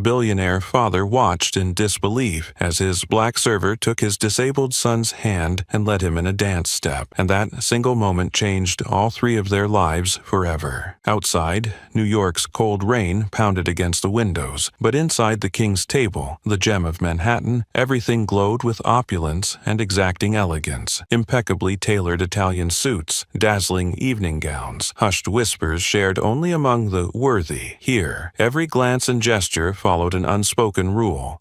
billionaire father watched in disbelief as his black server took his disabled son's hand and led him in a dance step, and that single moment changed all three of their lives forever. Outside, New York's cold rain pounded against the windows, but inside the king's table, the gem of Manhattan, everything glowed with opulence and exacting elegance. Impeccably tailored Italian suits, dazzling evening gowns, hushed whispers shared only among the worthy. Here, every glance and gesture followed an unspoken rule.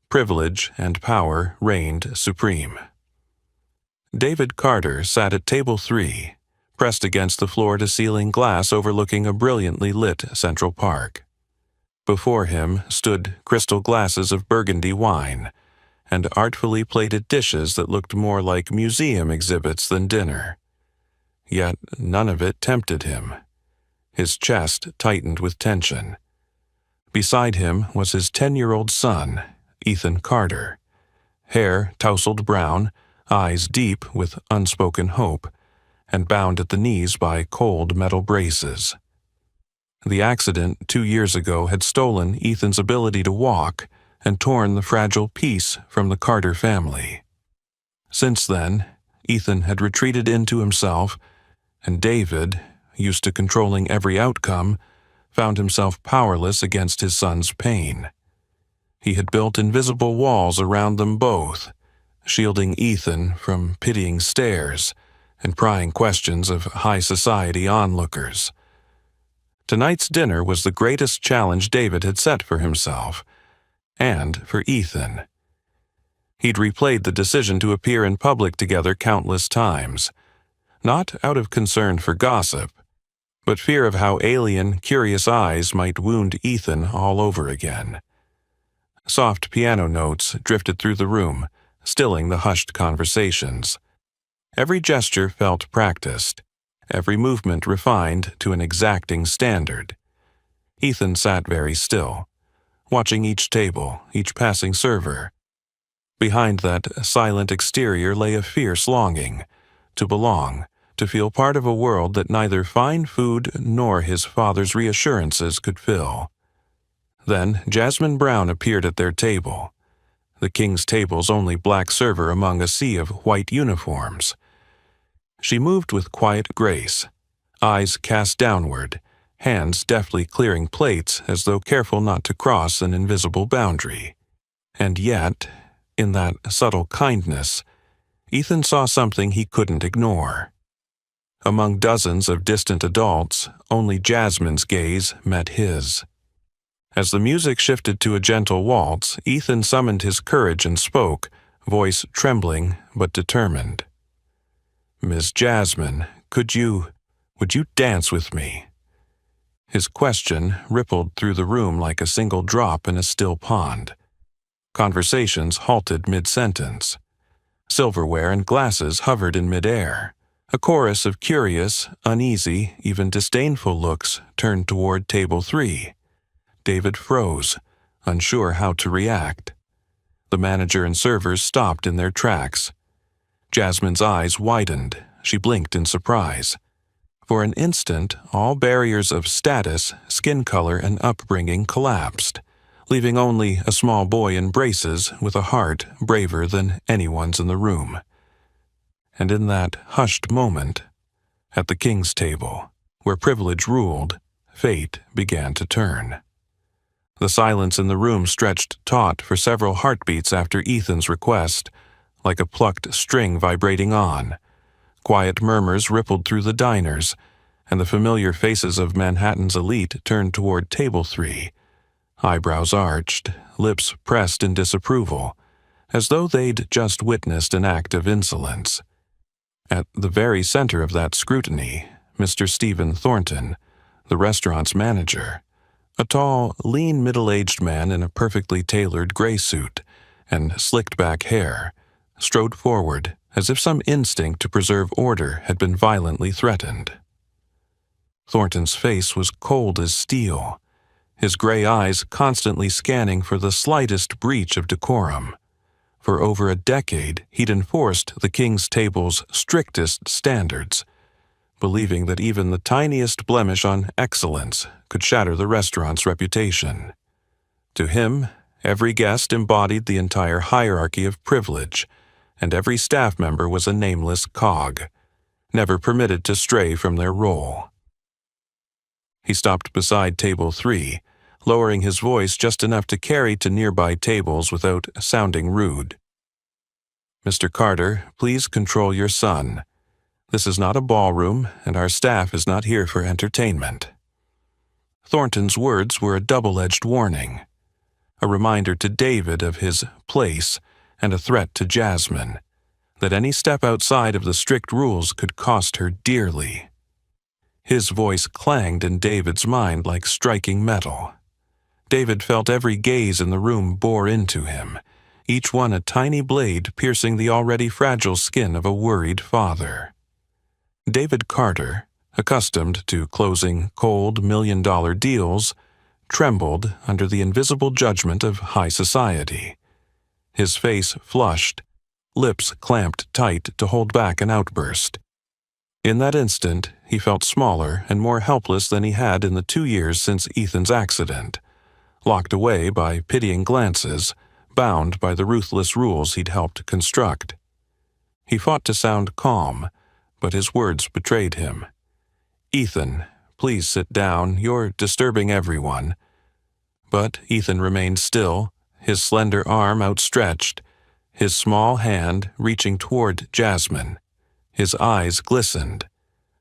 Privilege and power reigned supreme. David Carter sat at table 3, pressed against the floor-to-ceiling glass overlooking a brilliantly lit Central Park. Before him stood crystal glasses of Burgundy wine and artfully plated dishes that looked more like museum exhibits than dinner. Yet none of it tempted him. His chest tightened with tension. Beside him was his 10-year-old son, Ethan Carter. Hair tousled brown, eyes deep with unspoken hope, and bound at the knees by cold metal braces. The accident 2 years ago had stolen Ethan's ability to walk and torn the fragile peace from the Carter family. Since then, Ethan had retreated into himself, and David, used to controlling every outcome, found himself powerless against his son's pain. He had built invisible walls around them both, shielding Ethan from pitying stares and prying questions of high society onlookers. Tonight's dinner was the greatest challenge David had set for himself, and for Ethan. He'd replayed the decision to appear in public together countless times, not out of concern for gossip, but fear of how alien, curious eyes might wound Ethan all over again. Soft piano notes drifted through the room, stilling the hushed conversations. Every gesture felt practiced, every movement refined to an exacting standard. Ethan sat very still, watching each table, each passing server. Behind that silent exterior lay a fierce longing to belong, to feel part of a world that neither fine food nor his father's reassurances could fill. Then Jasmine Brown appeared at their table, the king's table's only black server among a sea of white uniforms. She moved with quiet grace, eyes cast downward, hands deftly clearing plates as though careful not to cross an invisible boundary. And yet, in that subtle kindness, Ethan saw something he couldn't ignore. Among dozens of distant adults, only Jasmine's gaze met his. As the music shifted to a gentle waltz, Ethan summoned his courage and spoke, voice trembling but determined. "Miss Jasmine, would you dance with me?" His question rippled through the room like a single drop in a still pond. Conversations halted mid-sentence. Silverware and glasses hovered in mid-air. A chorus of curious, uneasy, even disdainful looks turned toward table 3. David froze, unsure how to react. The manager and servers stopped in their tracks. Jasmine's eyes widened. She blinked in surprise. For an instant, all barriers of status, skin color, and upbringing collapsed, leaving only a small boy in braces with a heart braver than anyone's in the room. And in that hushed moment, at the king's table, where privilege ruled, fate began to turn. The silence in the room stretched taut for several heartbeats after Ethan's request, like a plucked string vibrating on. Quiet murmurs rippled through the diners, and the familiar faces of Manhattan's elite turned toward table 3, eyebrows arched, lips pressed in disapproval, as though they'd just witnessed an act of insolence. At the very center of that scrutiny, Mr. Stephen Thornton, the restaurant's manager, a tall, lean middle-aged man in a perfectly tailored gray suit and slicked-back hair, strode forward as if some instinct to preserve order had been violently threatened. Thornton's face was cold as steel, his gray eyes constantly scanning for the slightest breach of decorum. For over a decade, he'd enforced the king's table's strictest standards, believing that even the tiniest blemish on excellence could shatter the restaurant's reputation. To him, every guest embodied the entire hierarchy of privilege, and every staff member was a nameless cog, never permitted to stray from their role. He stopped beside table 3, lowering his voice just enough to carry to nearby tables without sounding rude. "Mr. Carter, please control your son. This is not a ballroom, and our staff is not here for entertainment." Thornton's words were a double-edged warning, a reminder to David of his place and a threat to Jasmine, that any step outside of the strict rules could cost her dearly. His voice clanged in David's mind like striking metal. David felt every gaze in the room bore into him, each one a tiny blade piercing the already fragile skin of a worried father. David Carter, accustomed to closing cold million-dollar deals, trembled under the invisible judgment of high society. His face flushed, lips clamped tight to hold back an outburst. In that instant, he felt smaller and more helpless than he had in the 2 years since Ethan's accident, locked away by pitying glances, bound by the ruthless rules he'd helped construct. He fought to sound calm, but his words betrayed him. "Ethan, please sit down. You're disturbing everyone." But Ethan remained still, his slender arm outstretched, his small hand reaching toward Jasmine. His eyes glistened,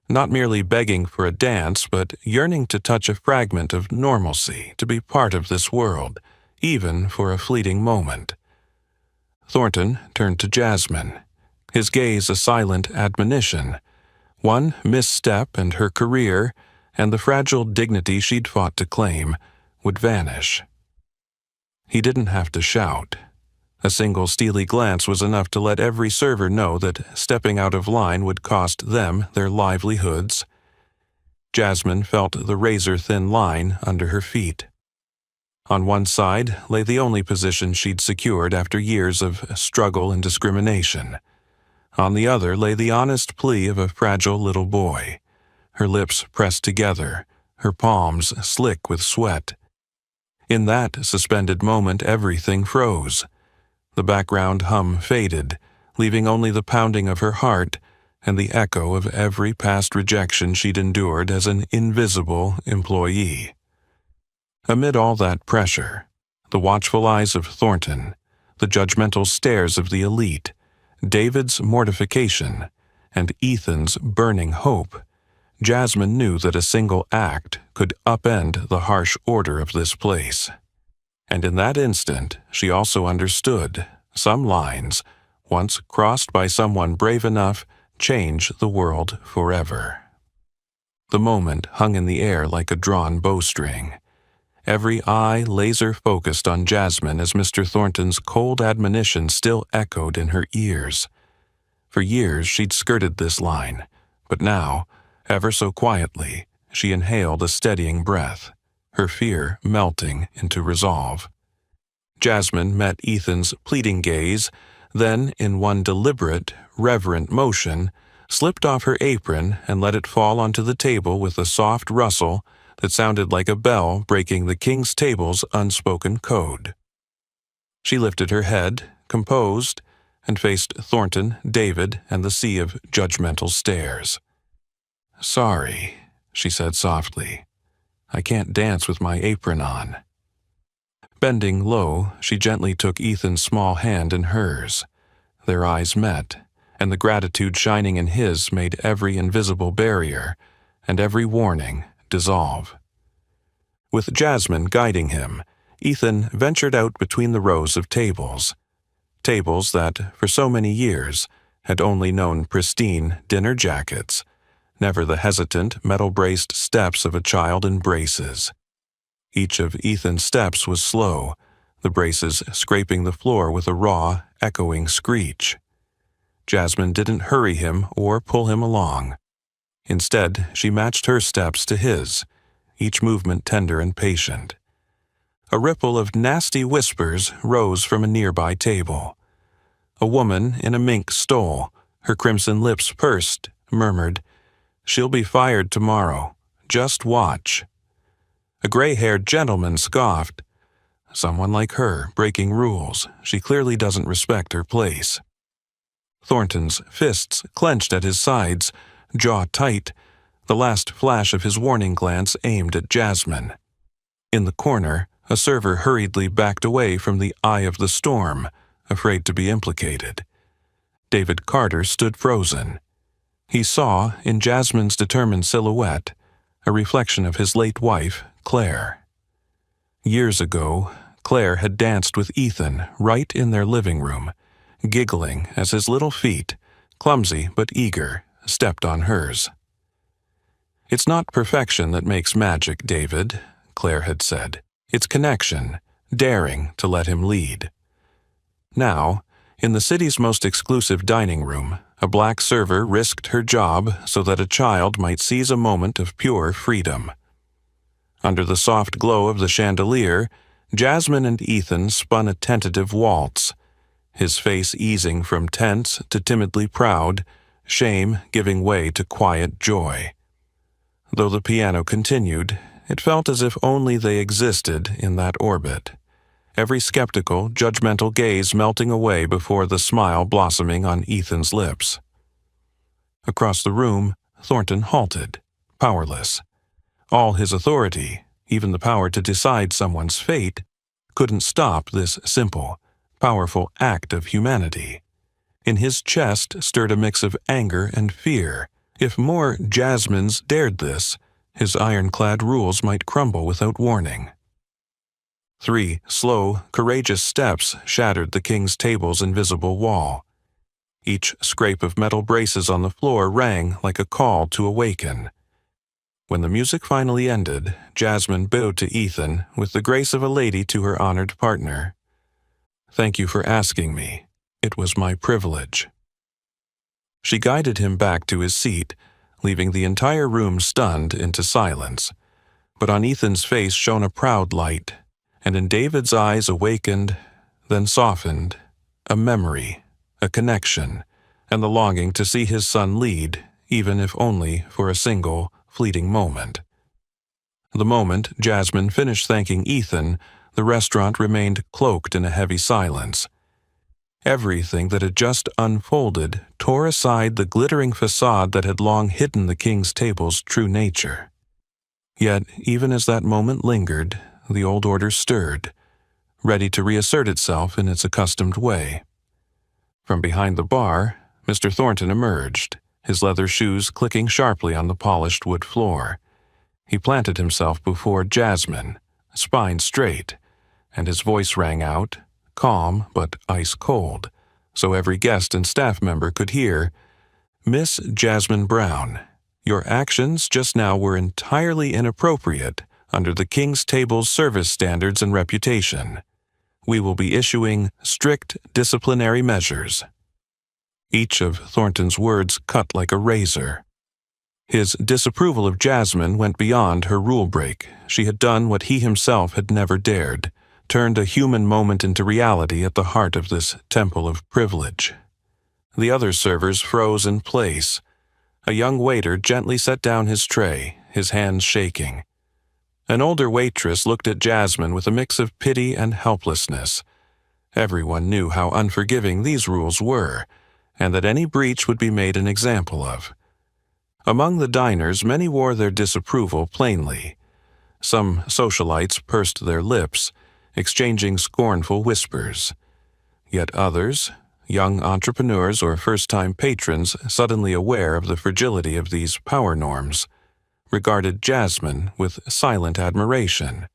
not merely begging for a dance, but yearning to touch a fragment of normalcy, to be part of this world, even for a fleeting moment. Thornton turned to Jasmine, his gaze a silent admonition. One misstep and her career, and the fragile dignity she'd fought to claim, would vanish. He didn't have to shout. A single steely glance was enough to let every server know that stepping out of line would cost them their livelihoods. Jasmine felt the razor-thin line under her feet. On one side lay the only position she'd secured after years of struggle and discrimination. On the other lay the honest plea of a fragile little boy, her lips pressed together, her palms slick with sweat. In that suspended moment, everything froze. The background hum faded, leaving only the pounding of her heart and the echo of every past rejection she'd endured as an invisible employee. Amid all that pressure, the watchful eyes of Thornton, the judgmental stares of the elite, David's mortification, and Ethan's burning hope, Jasmine knew that a single act could upend the harsh order of this place. And in that instant, she also understood some lines, once crossed by someone brave enough, change the world forever. The moment hung in the air like a drawn bowstring. Every eye laser-focused on Jasmine as Mr. Thornton's cold admonition still echoed in her ears. For years she'd skirted this line, but now, ever so quietly, she inhaled a steadying breath, her fear melting into resolve. Jasmine met Ethan's pleading gaze, then, in one deliberate, reverent motion, slipped off her apron and let it fall onto the table with a soft rustle that sounded like a bell breaking the king's table's unspoken code. She lifted her head, composed, and faced Thornton, David, and the sea of judgmental stares. "Sorry," she said softly. "I can't dance with my apron on." Bending low, she gently took Ethan's small hand in hers. Their eyes met, and the gratitude shining in his made every invisible barrier and every warning dissolve. With Jasmine guiding him, Ethan ventured out between the rows of tables that, for so many years, had only known pristine dinner jackets, never the hesitant, metal-braced steps of a child in braces. Each of Ethan's steps was slow, the braces scraping the floor with a raw, echoing screech. Jasmine didn't hurry him or pull him along. Instead, she matched her steps to his, each movement tender and patient. A ripple of nasty whispers rose from a nearby table. A woman in a mink stole, her crimson lips pursed, murmured, "She'll be fired tomorrow. Just watch." A gray-haired gentleman scoffed, Someone like her breaking rules. She clearly doesn't respect her place. Thornton's fists clenched at his sides, jaw tight, the last flash of his warning glance aimed at Jasmine. In the corner, a server hurriedly backed away from the eye of the storm, afraid to be implicated. David Carter stood frozen. He saw, in Jasmine's determined silhouette, a reflection of his late wife, Claire. Years ago, Claire had danced with Ethan right in their living room, giggling as his little feet, clumsy but eager, stepped on hers. "It's not perfection that makes magic, David," Claire had said. "It's connection, daring to let him lead." Now, in the city's most exclusive dining room, a black server risked her job so that a child might seize a moment of pure freedom. Under the soft glow of the chandelier, Jasmine and Ethan spun a tentative waltz, his face easing from tense to timidly proud, shame giving way to quiet joy. Though the piano continued, it felt as if only they existed in that orbit, every skeptical, judgmental gaze melting away before the smile blossoming on Ethan's lips. Across the room, Thornton halted, powerless. All his authority, even the power to decide someone's fate, couldn't stop this simple, powerful act of humanity. In his chest stirred a mix of anger and fear. If more Jasmines dared this, his ironclad rules might crumble without warning. 3 slow, courageous steps shattered the king's table's invisible wall. Each scrape of metal braces on the floor rang like a call to awaken. When the music finally ended, Jasmine bowed to Ethan with the grace of a lady to her honored partner. "Thank you for asking me. It was my privilege." She guided him back to his seat, leaving the entire room stunned into silence. But on Ethan's face shone a proud light, and in David's eyes awakened, then softened, a memory, a connection, and the longing to see his son lead, even if only for a single, fleeting moment. The moment Jasmine finished thanking Ethan, the restaurant remained cloaked in a heavy silence. Everything that had just unfolded tore aside the glittering facade that had long hidden the king's table's true nature. Yet, even as that moment lingered, the old order stirred, ready to reassert itself in its accustomed way. From behind the bar, Mr. Thornton emerged, his leather shoes clicking sharply on the polished wood floor. He planted himself before Jasmine, spine straight, and his voice rang out, calm but ice-cold, so every guest and staff member could hear, "Miss Jasmine Brown, your actions just now were entirely inappropriate under the King's Table's service standards and reputation. We will be issuing strict disciplinary measures." Each of Thornton's words cut like a razor. His disapproval of Jasmine went beyond her rule break. She had done what he himself had never dared, turned a human moment into reality at the heart of this temple of privilege. The other servers froze in place. A young waiter gently set down his tray, his hands shaking. An older waitress looked at Jasmine with a mix of pity and helplessness. Everyone knew how unforgiving these rules were, and that any breach would be made an example of. Among the diners, many wore their disapproval plainly. Some socialites pursed their lips, exchanging scornful whispers. Yet others, young entrepreneurs or first-time patrons suddenly aware of the fragility of these power norms, regarded Jasmine with silent admiration.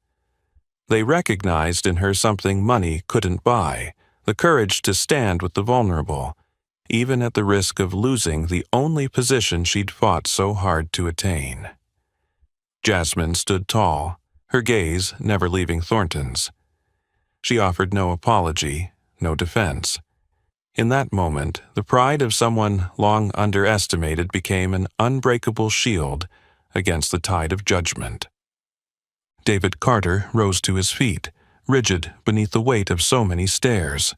They recognized in her something money couldn't buy, the courage to stand with the vulnerable, even at the risk of losing the only position she'd fought so hard to attain. Jasmine stood tall, her gaze never leaving Thornton's. She offered no apology, no defense. In that moment, the pride of someone long underestimated became an unbreakable shield against the tide of judgment. David Carter rose to his feet, rigid beneath the weight of so many stares.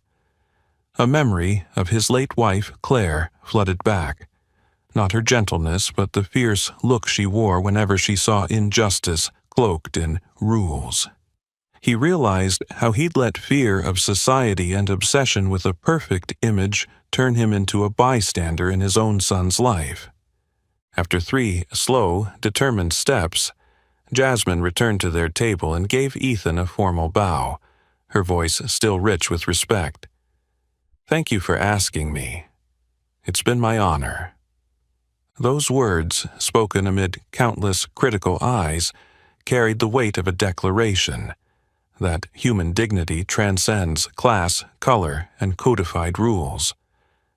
A memory of his late wife, Claire, flooded back. Not her gentleness, but the fierce look she wore whenever she saw injustice cloaked in rules. He realized how he'd let fear of society and obsession with a perfect image turn him into a bystander in his own son's life. After 3 slow, determined steps, Jasmine returned to their table and gave Ethan a formal bow, her voice still rich with respect. "Thank you for asking me. It's been my honor." Those words, spoken amid countless critical eyes, carried the weight of a declaration that human dignity transcends class, color, and codified rules.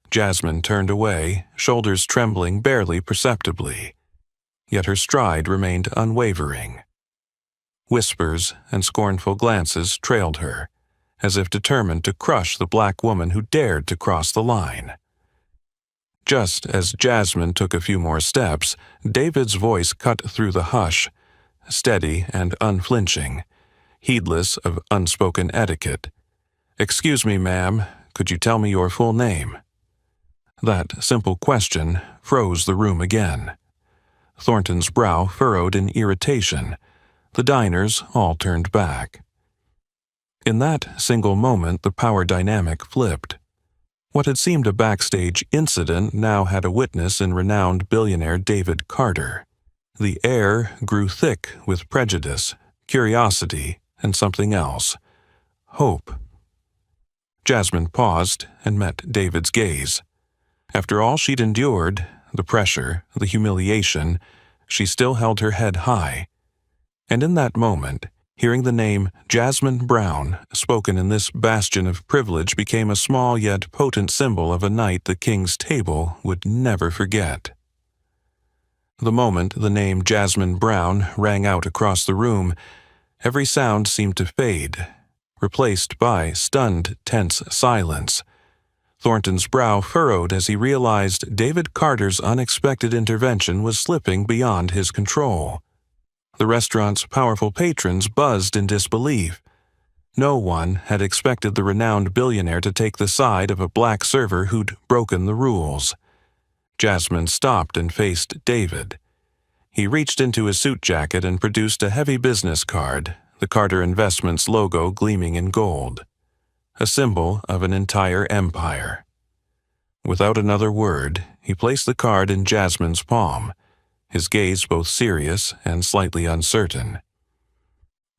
Jasmine turned away, shoulders trembling barely perceptibly, yet her stride remained unwavering. Whispers and scornful glances trailed her, as if determined to crush the black woman who dared to cross the line. Just as Jasmine took a few more steps, David's voice cut through the hush, steady and unflinching, heedless of unspoken etiquette. "Excuse me, ma'am, could you tell me your full name?" That simple question froze the room again. Thornton's brow furrowed in irritation. The diners all turned back. In that single moment, the power dynamic flipped. What had seemed a backstage incident now had a witness in renowned billionaire David Carter. The air grew thick with prejudice, curiosity, and something else. Hope. Jasmine paused and met David's gaze. After all she'd endured, the pressure, the humiliation, she still held her head high. And in that moment, hearing the name Jasmine Brown spoken in this bastion of privilege became a small yet potent symbol of a night the king's table would never forget. The moment the name Jasmine Brown rang out across the room, every sound seemed to fade, replaced by stunned, tense silence. Thornton's brow furrowed as he realized David Carter's unexpected intervention was slipping beyond his control. The restaurant's powerful patrons buzzed in disbelief. No one had expected the renowned billionaire to take the side of a black server who'd broken the rules. Jasmine stopped and faced David. He reached into his suit jacket and produced a heavy business card, the Carter Investments logo gleaming in gold, a symbol of an entire empire. Without another word, he placed the card in Jasmine's palm, his gaze both serious and slightly uncertain.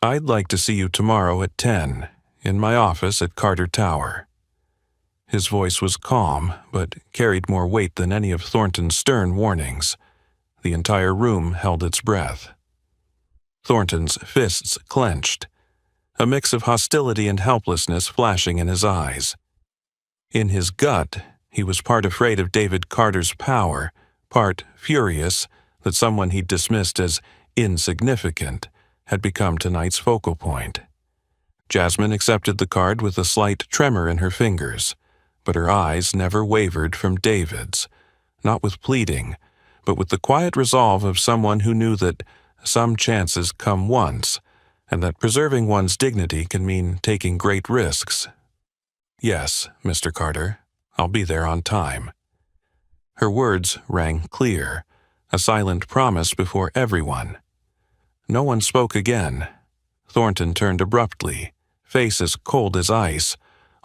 "I'd like to see you tomorrow at 10, in my office at Carter Tower." His voice was calm, but carried more weight than any of Thornton's stern warnings. The entire room held its breath. Thornton's fists clenched, a mix of hostility and helplessness flashing in his eyes. In his gut, he was part afraid of David Carter's power, part furious that someone he'd dismissed as insignificant had become tonight's focal point. Jasmine accepted the card with a slight tremor in her fingers, but her eyes never wavered from David's, not with pleading, but with the quiet resolve of someone who knew that some chances come once, and that preserving one's dignity can mean taking great risks. "Yes, Mr. Carter, I'll be there on time." Her words rang clear, a silent promise before everyone. No one spoke again. Thornton turned abruptly, face as cold as ice,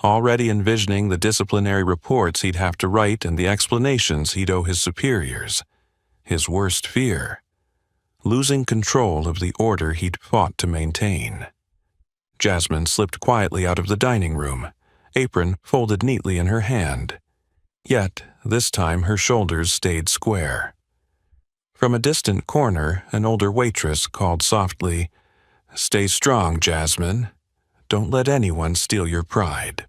already envisioning the disciplinary reports he'd have to write and the explanations he'd owe his superiors. His worst fear: losing control of the order he'd fought to maintain. Jasmine slipped quietly out of the dining room, apron folded neatly in her hand. Yet, this time her shoulders stayed square. From a distant corner, an older waitress called softly, "Stay strong, Jasmine. Don't let anyone steal your pride."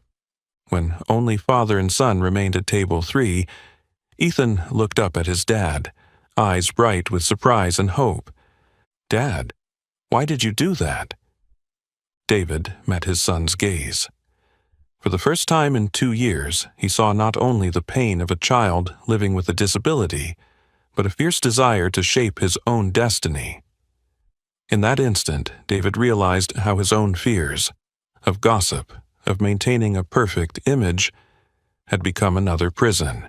When only father and son remained at table 3, Ethan looked up at his dad, eyes bright with surprise and hope. "Dad, why did you do that?" David met his son's gaze. For the first time in 2 years, he saw not only the pain of a child living with a disability, but a fierce desire to shape his own destiny. In that instant, David realized how his own fears, of gossip, of maintaining a perfect image, had become another prison,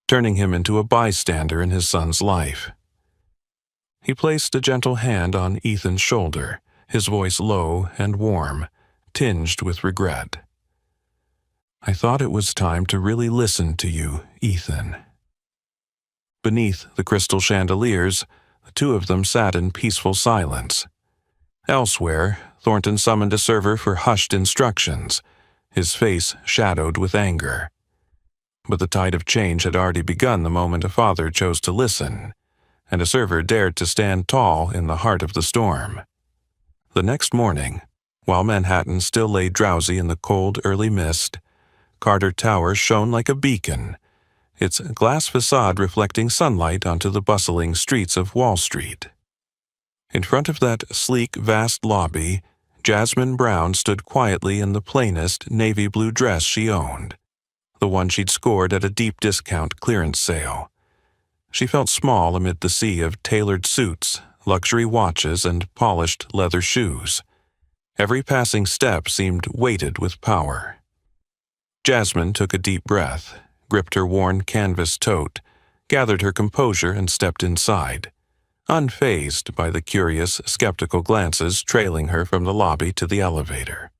turning him into a bystander in his son's life. He placed a gentle hand on Ethan's shoulder, his voice low and warm, tinged with regret. "I thought it was time to really listen to you, Ethan." Beneath the crystal chandeliers, the two of them sat in peaceful silence. Elsewhere, Thornton summoned a server for hushed instructions, his face shadowed with anger. But the tide of change had already begun the moment a father chose to listen, and a server dared to stand tall in the heart of the storm. The next morning, while Manhattan still lay drowsy in the cold early mist, Carter Tower shone like a beacon, its glass facade reflecting sunlight onto the bustling streets of Wall Street. In front of that sleek, vast lobby, Jasmine Brown stood quietly in the plainest navy blue dress she owned, the one she'd scored at a deep discount clearance sale. She felt small amid the sea of tailored suits, luxury watches, and polished leather shoes. Every passing step seemed weighted with power. Jasmine took a deep breath, gripped her worn canvas tote, gathered her composure, and stepped inside, unfazed by the curious, skeptical glances trailing her from the lobby to the elevator.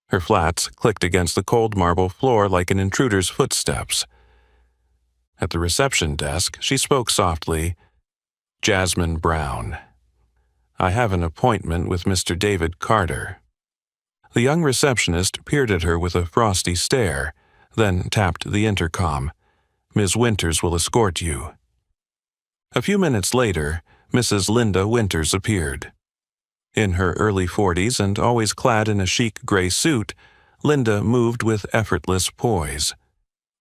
Her flats clicked against the cold marble floor like an intruder's footsteps. At the reception desk, she spoke softly, "Jasmine Brown. I have an appointment with Mr. David Carter." The young receptionist peered at her with a frosty stare, then tapped the intercom. "Ms. Winters will escort you." A few minutes later, Mrs. Linda Winters appeared. In her early 40s and always clad in a chic gray suit, Linda moved with effortless poise.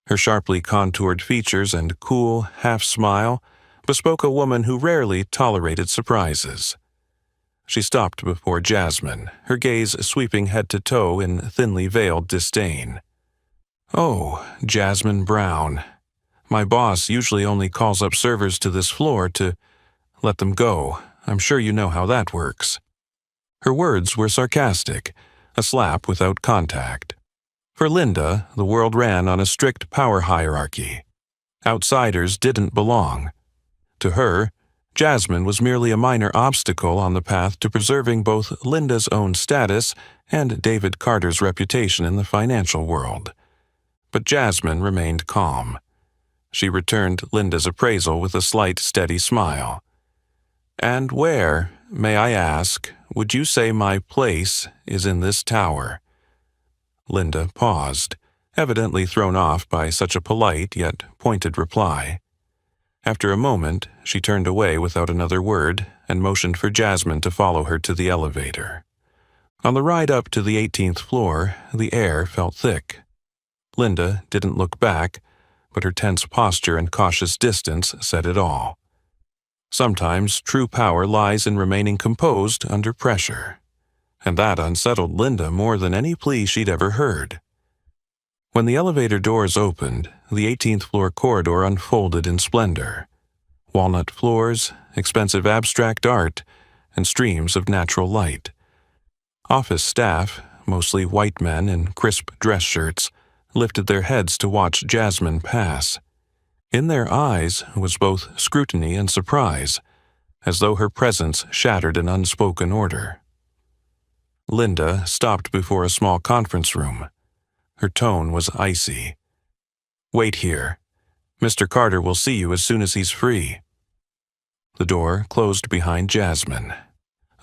Her sharply contoured features and cool, half-smile bespoke a woman who rarely tolerated surprises. She stopped before Jasmine, her gaze sweeping head to toe in thinly veiled disdain. "Oh, Jasmine Brown. My boss usually only calls up servers to this floor to let them go. I'm sure you know how that works." Her words were sarcastic, a slap without contact. For Linda, the world ran on a strict power hierarchy. Outsiders didn't belong. To her, Jasmine was merely a minor obstacle on the path to preserving both Linda's own status and David Carter's reputation in the financial world. But Jasmine remained calm. She returned Linda's appraisal with a slight, steady smile. "And where, may I ask, would you say my place is in this tower?" Linda paused, evidently thrown off by such a polite yet pointed reply. After a moment, she turned away without another word and motioned for Jasmine to follow her to the elevator. On the ride up to the 18th floor, the air felt thick. Linda didn't look back, but her tense posture and cautious distance said it all. Sometimes true power lies in remaining composed under pressure, and that unsettled Linda more than any plea she'd ever heard. When the elevator doors opened, the 18th floor corridor unfolded in splendor. Walnut floors, expensive abstract art, and streams of natural light. Office staff, mostly white men in crisp dress shirts, lifted their heads to watch Jasmine pass. In their eyes was both scrutiny and surprise, as though her presence shattered an unspoken order. Linda stopped before a small conference room. Her tone was icy. "Wait here. Mr. Carter will see you as soon as he's free." The door closed behind Jasmine.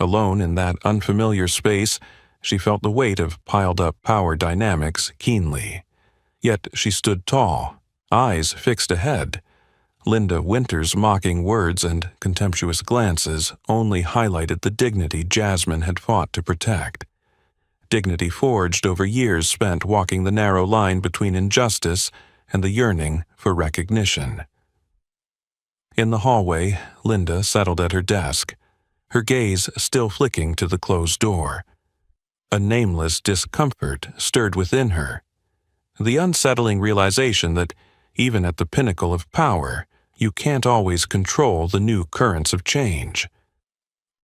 Alone in that unfamiliar space, she felt the weight of piled-up power dynamics keenly. Yet she stood tall, eyes fixed ahead. Linda Winters' mocking words and contemptuous glances only highlighted the dignity Jasmine had fought to protect. Dignity forged over years spent walking the narrow line between injustice and the yearning for recognition. In the hallway, Linda settled at her desk, her gaze still flicking to the closed door. A nameless discomfort stirred within her. The unsettling realization that, even at the pinnacle of power, you can't always control the new currents of change.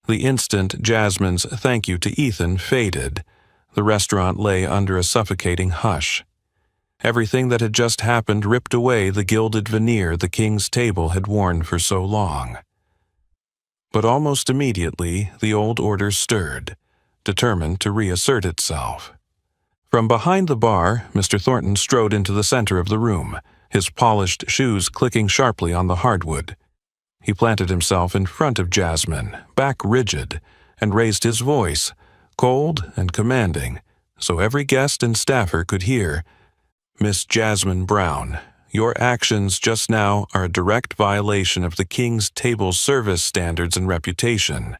The instant Jasmine's thank you to Ethan faded, the restaurant lay under a suffocating hush. Everything that had just happened ripped away the gilded veneer the king's table had worn for so long. But almost immediately, the old order stirred. determined to reassert itself. From behind the bar, Mr. Thornton strode into the center of the room, his polished shoes clicking sharply on the hardwood. He planted himself in front of Jasmine, back rigid, and raised his voice, cold and commanding, so every guest and staffer could hear. "Miss Jasmine Brown, your actions just now are a direct violation of the King's Table service standards and reputation.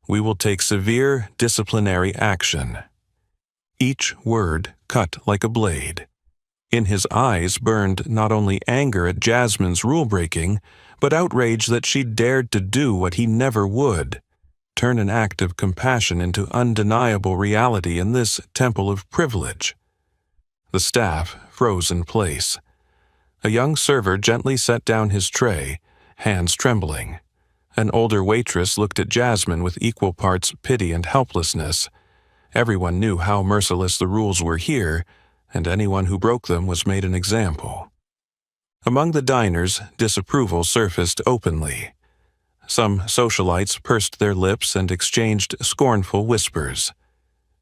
We will take severe disciplinary action." Each word cut like a blade. In his eyes burned not only anger at Jasmine's rule-breaking, but outrage that she dared to do what he never would, turn an act of compassion into undeniable reality in this temple of privilege. The staff froze in place. A young server gently set down his tray, hands trembling. An older waitress looked at Jasmine with equal parts pity and helplessness. Everyone knew how merciless the rules were here, and anyone who broke them was made an example. Among the diners, disapproval surfaced openly. Some socialites pursed their lips and exchanged scornful whispers.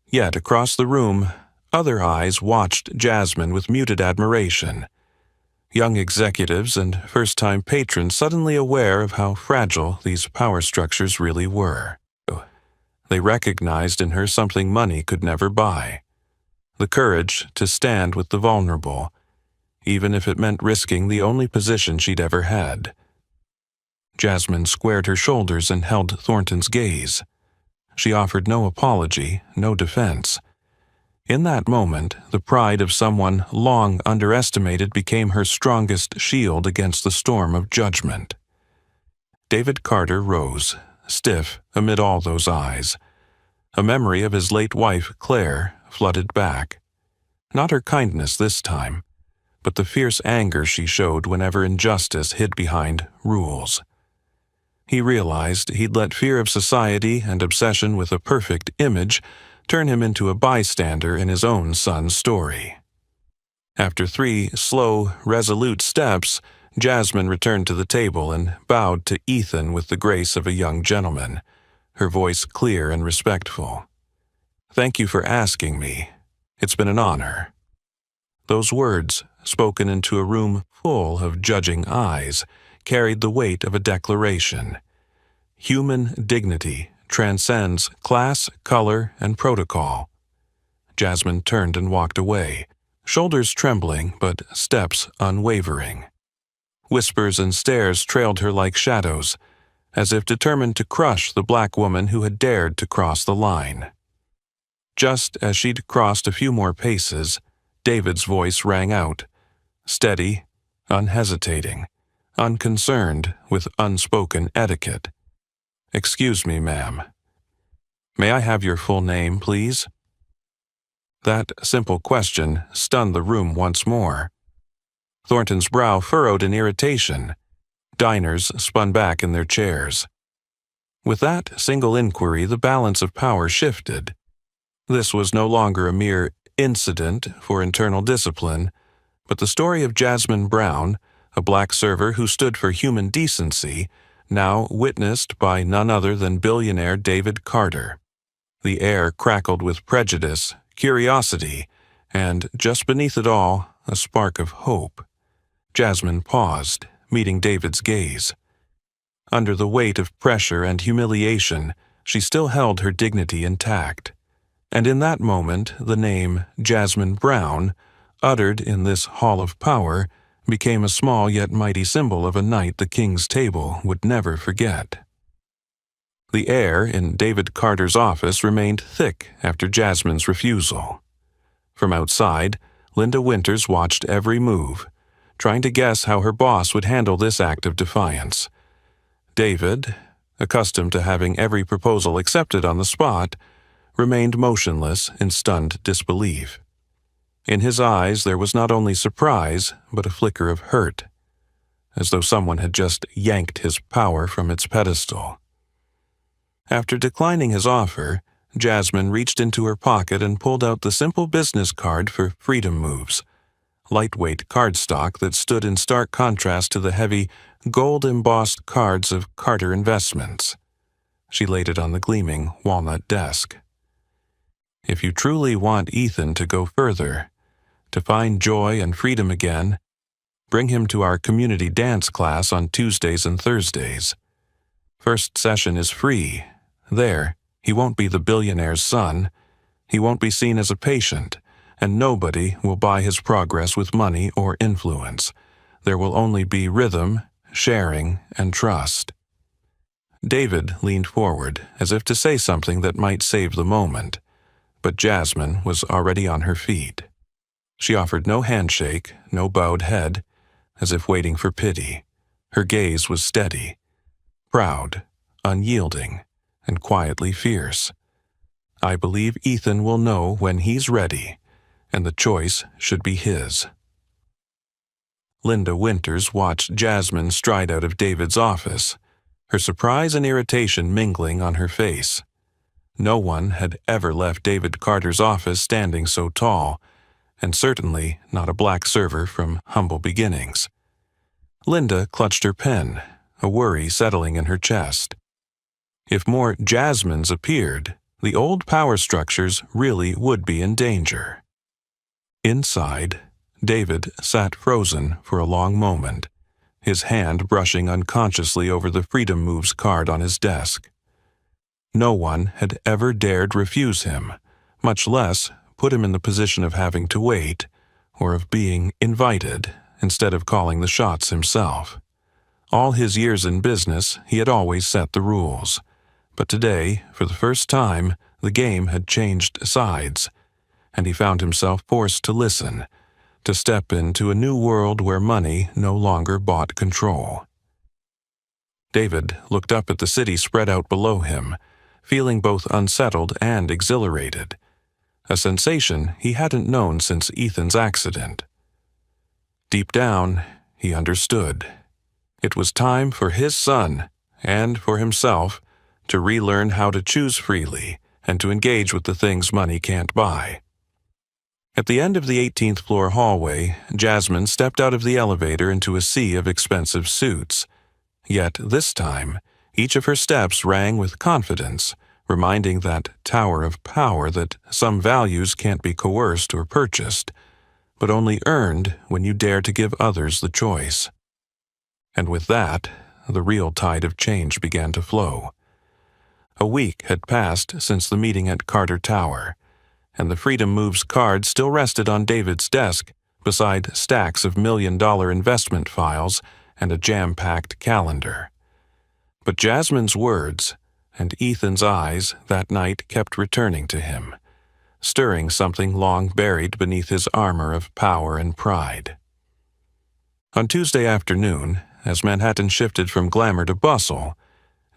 Yet across the room, other eyes watched Jasmine with muted admiration. Young executives and first-time patrons suddenly aware of how fragile these power structures really were. They recognized in her something money could never buy: the courage to stand with the vulnerable, even if it meant risking the only position she'd ever had. Jasmine squared her shoulders and held Thornton's gaze. She offered no apology, no defense. In that moment, the pride of someone long underestimated became her strongest shield against the storm of judgment. David Carter rose, stiff amid all those eyes. A memory of his late wife, Claire, flooded back. Not her kindness this time, but the fierce anger she showed whenever injustice hid behind rules. He realized he'd let fear of society and obsession with a perfect image turn him into a bystander in his own son's story. After 3 slow, resolute steps, Jasmine returned to the table and bowed to Ethan with the grace of a young gentleman, her voice clear and respectful. "Thank you for asking me. It's been an honor." Those words, spoken into a room full of judging eyes, carried the weight of a declaration. Human dignity transcends class, color, and protocol. Jasmine turned and walked away, shoulders trembling but steps unwavering. Whispers and stares trailed her like shadows, as if determined to crush the black woman who had dared to cross the line. Just as she'd crossed a few more paces, David's voice rang out, steady, unhesitating, unconcerned with unspoken etiquette. "Excuse me, ma'am. May I have your full name, please?" That simple question stunned the room once more. Thornton's brow furrowed in irritation. Diners spun back in their chairs. With that single inquiry, the balance of power shifted. This was no longer a mere incident for internal discipline, but the story of Jasmine Brown, a black server who stood for human decency, now witnessed by none other than billionaire David Carter. The air crackled with prejudice, curiosity, and, just beneath it all, a spark of hope. Jasmine paused, meeting David's gaze. Under the weight of pressure and humiliation, she still held her dignity intact. And in that moment, the name Jasmine Brown, uttered in this hall of power, became a small yet mighty symbol of a night the King's Table would never forget. The air in David Carter's office remained thick after Jasmine's refusal. From outside, Linda Winters watched every move, trying to guess how her boss would handle this act of defiance. David, accustomed to having every proposal accepted on the spot, remained motionless in stunned disbelief. In his eyes there was not only surprise, but a flicker of hurt, as though someone had just yanked his power from its pedestal. After declining his offer, Jasmine reached into her pocket and pulled out the simple business card for Freedom Moves, lightweight cardstock that stood in stark contrast to the heavy, gold-embossed cards of Carter Investments. She laid it on the gleaming walnut desk. If you truly want Ethan to go further, to find joy and freedom again, bring him to our community dance class on Tuesdays and Thursdays. First session is free. There, he won't be the billionaire's son. He won't be seen as a patient, and nobody will buy his progress with money or influence. There will only be rhythm, sharing, and trust. David leaned forward, as if to say something that might save the moment, but Jasmine was already on her feet. She offered no handshake, no bowed head, as if waiting for pity. Her gaze was steady, proud, unyielding, and quietly fierce. I believe Ethan will know when he's ready, and the choice should be his. Linda Winters watched Jasmine stride out of David's office, her surprise and irritation mingling on her face. No one had ever left David Carter's office standing so tall, and certainly not a black server from humble beginnings. Linda clutched her pen, a worry settling in her chest. If more Jasmines appeared, the old power structures really would be in danger. Inside, David sat frozen for a long moment, his hand brushing unconsciously over the Freedom Moves card on his desk. No one had ever dared refuse him, much less put him in the position of having to wait, or of being invited instead of calling the shots himself. All his years in business, he had always set the rules. But today, for the first time, the game had changed sides, and he found himself forced to listen, to step into a new world where money no longer bought control. David looked up at the city spread out below him, feeling both unsettled and exhilarated, a sensation he hadn't known since Ethan's accident. Deep down, he understood. It was time for his son, and for himself, to relearn how to choose freely and to engage with the things money can't buy. At the end of the 18th floor hallway, Jasmine stepped out of the elevator into a sea of expensive suits. Yet this time, each of her steps rang with confidence, reminding that tower of power that some values can't be coerced or purchased, but only earned when you dare to give others the choice. And with that, the real tide of change began to flow. A week had passed since the meeting at Carter Tower, and the Freedom Moves card still rested on David's desk beside stacks of million-dollar investment files and a jam-packed calendar. But Jasmine's words and Ethan's eyes that night kept returning to him, stirring something long buried beneath his armor of power and pride. On Tuesday afternoon, as Manhattan shifted from glamour to bustle,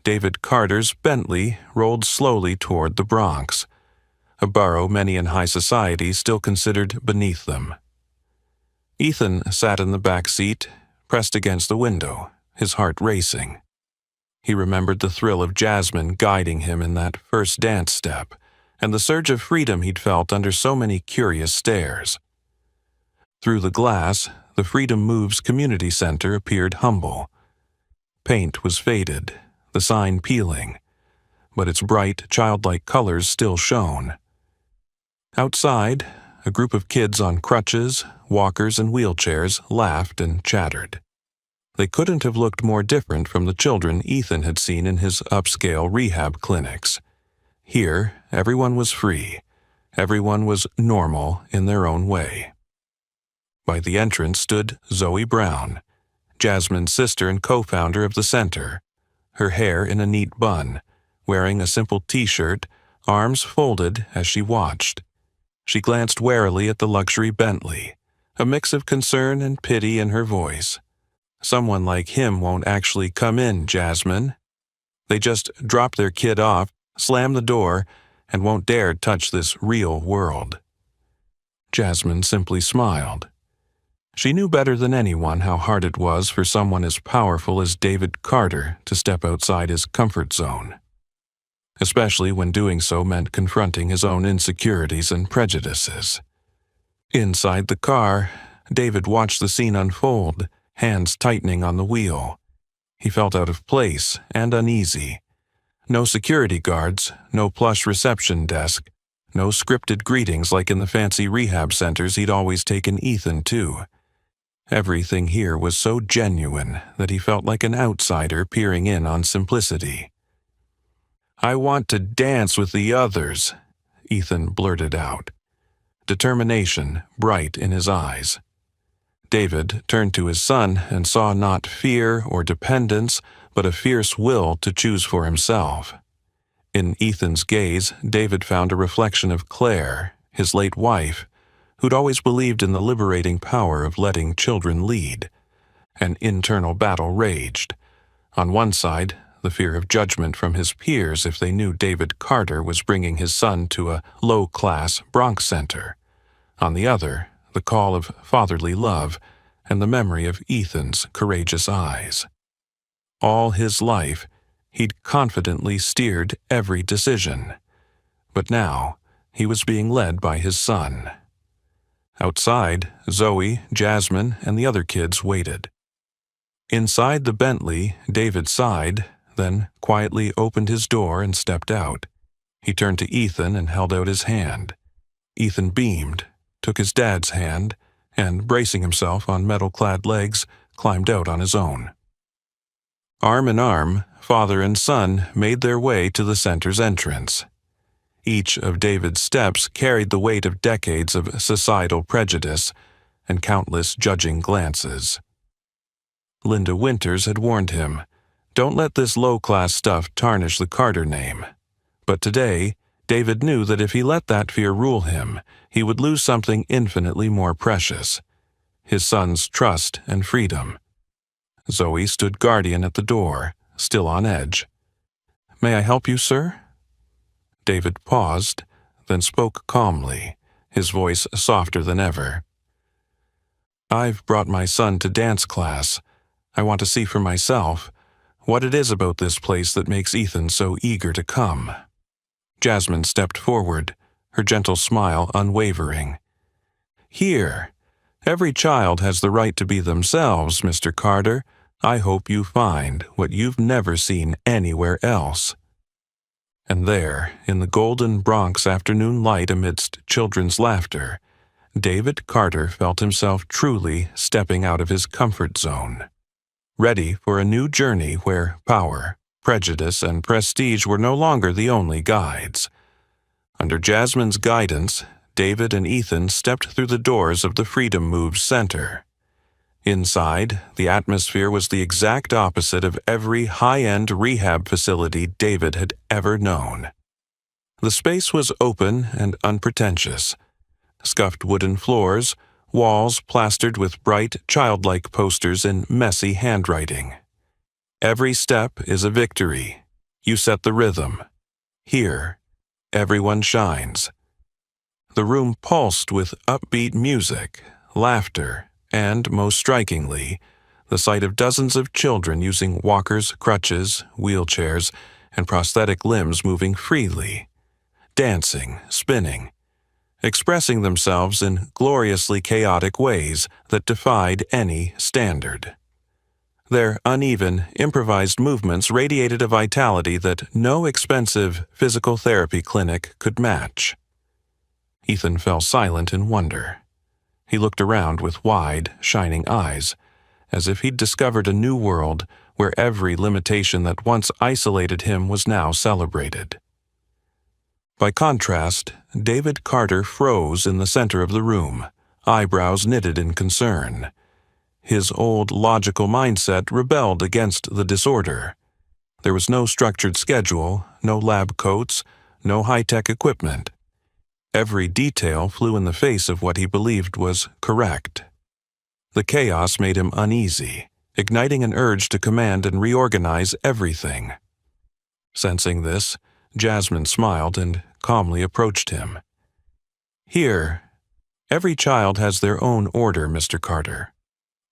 David Carter's Bentley rolled slowly toward the Bronx, a borough many in high society still considered beneath them. Ethan sat in the back seat, pressed against the window, his heart racing. He remembered the thrill of Jasmine guiding him in that first dance step, and the surge of freedom he'd felt under so many curious stares. Through the glass, the Freedom Moves Community Center appeared humble. Paint was faded, the sign peeling, but its bright, childlike colors still shone. Outside, a group of kids on crutches, walkers, and wheelchairs laughed and chattered. They couldn't have looked more different from the children Ethan had seen in his upscale rehab clinics. Here, everyone was free. Everyone was normal in their own way. By the entrance stood Zoe Brown, Jasmine's sister and co-founder of the center, her hair in a neat bun, wearing a simple t-shirt, arms folded as she watched. She glanced warily at the luxury Bentley, a mix of concern and pity in her voice. Someone like him won't actually come in, Jasmine. They just drop their kid off, slam the door, and won't dare touch this real world. Jasmine simply smiled. She knew better than anyone how hard it was for someone as powerful as David Carter to step outside his comfort zone, especially when doing so meant confronting his own insecurities and prejudices. Inside the car, David watched the scene unfold, hands tightening on the wheel. He felt out of place and uneasy. No security guards, no plush reception desk, No scripted greetings like in the fancy rehab centers he'd always taken Ethan to. Everything here was so genuine that he felt like an outsider peering in on simplicity. "I want to dance with the others," Ethan blurted out, determination bright in his eyes. David turned to his son and saw not fear or dependence, but a fierce will to choose for himself. In Ethan's gaze, David found a reflection of Claire, his late wife, who'd always believed in the liberating power of letting children lead. An internal battle raged. On one side, the fear of judgment from his peers if they knew David Carter was bringing his son to a low-class Bronx center. On the other, the call of fatherly love and the memory of Ethan's courageous eyes. All his life, he'd confidently steered every decision. But now, he was being led by his son. Outside, Zoe, Jasmine, and the other kids waited. Inside the Bentley, David sighed, then quietly opened his door and stepped out. He turned to Ethan and held out his hand. Ethan beamed, took his dad's hand, and, bracing himself on metal-clad legs, climbed out on his own. Arm in arm, father and son made their way to the center's entrance. Each of David's steps carried the weight of decades of societal prejudice and countless judging glances. Linda Winters had warned him, "Don't let this low-class stuff tarnish the Carter name." But today, David knew that if he let that fear rule him, he would lose something infinitely more precious: his son's trust and freedom. Zoe stood guardian at the door, still on edge. "May I help you, sir?" David paused, then spoke calmly, his voice softer than ever. "I've brought my son to dance class. I want to see for myself what it is about this place that makes Ethan so eager to come." Jasmine stepped forward, her gentle smile unwavering. "Here, every child has the right to be themselves, Mr. Carter. I hope you find what you've never seen anywhere else." And there, in the golden Bronx afternoon light amidst children's laughter, David Carter felt himself truly stepping out of his comfort zone, ready for a new journey where power, prejudice, and prestige were no longer the only guides. Under Jasmine's guidance, David and Ethan stepped through the doors of the Freedom Moves Center. Inside, the atmosphere was the exact opposite of every high-end rehab facility David had ever known. The space was open and unpretentious. Scuffed wooden floors, walls plastered with bright, childlike posters in messy handwriting. "Every step is a victory. You set the rhythm. Here, everyone shines." The room pulsed with upbeat music, laughter, and, most strikingly, the sight of dozens of children using walkers, crutches, wheelchairs, and prosthetic limbs moving freely, dancing, spinning, expressing themselves in gloriously chaotic ways that defied any standard. Their uneven, improvised movements radiated a vitality that no expensive physical therapy clinic could match. Ethan fell silent in wonder. He looked around with wide, shining eyes, as if he'd discovered a new world where every limitation that once isolated him was now celebrated. By contrast, David Carter froze in the center of the room, eyebrows knitted in concern. His old logical mindset rebelled against the disorder. There was no structured schedule, no lab coats, no high-tech equipment. Every detail flew in the face of what he believed was correct. The chaos made him uneasy, igniting an urge to command and reorganize everything. Sensing this, Jasmine smiled and calmly approached him. "Here, every child has their own order, Mr. Carter.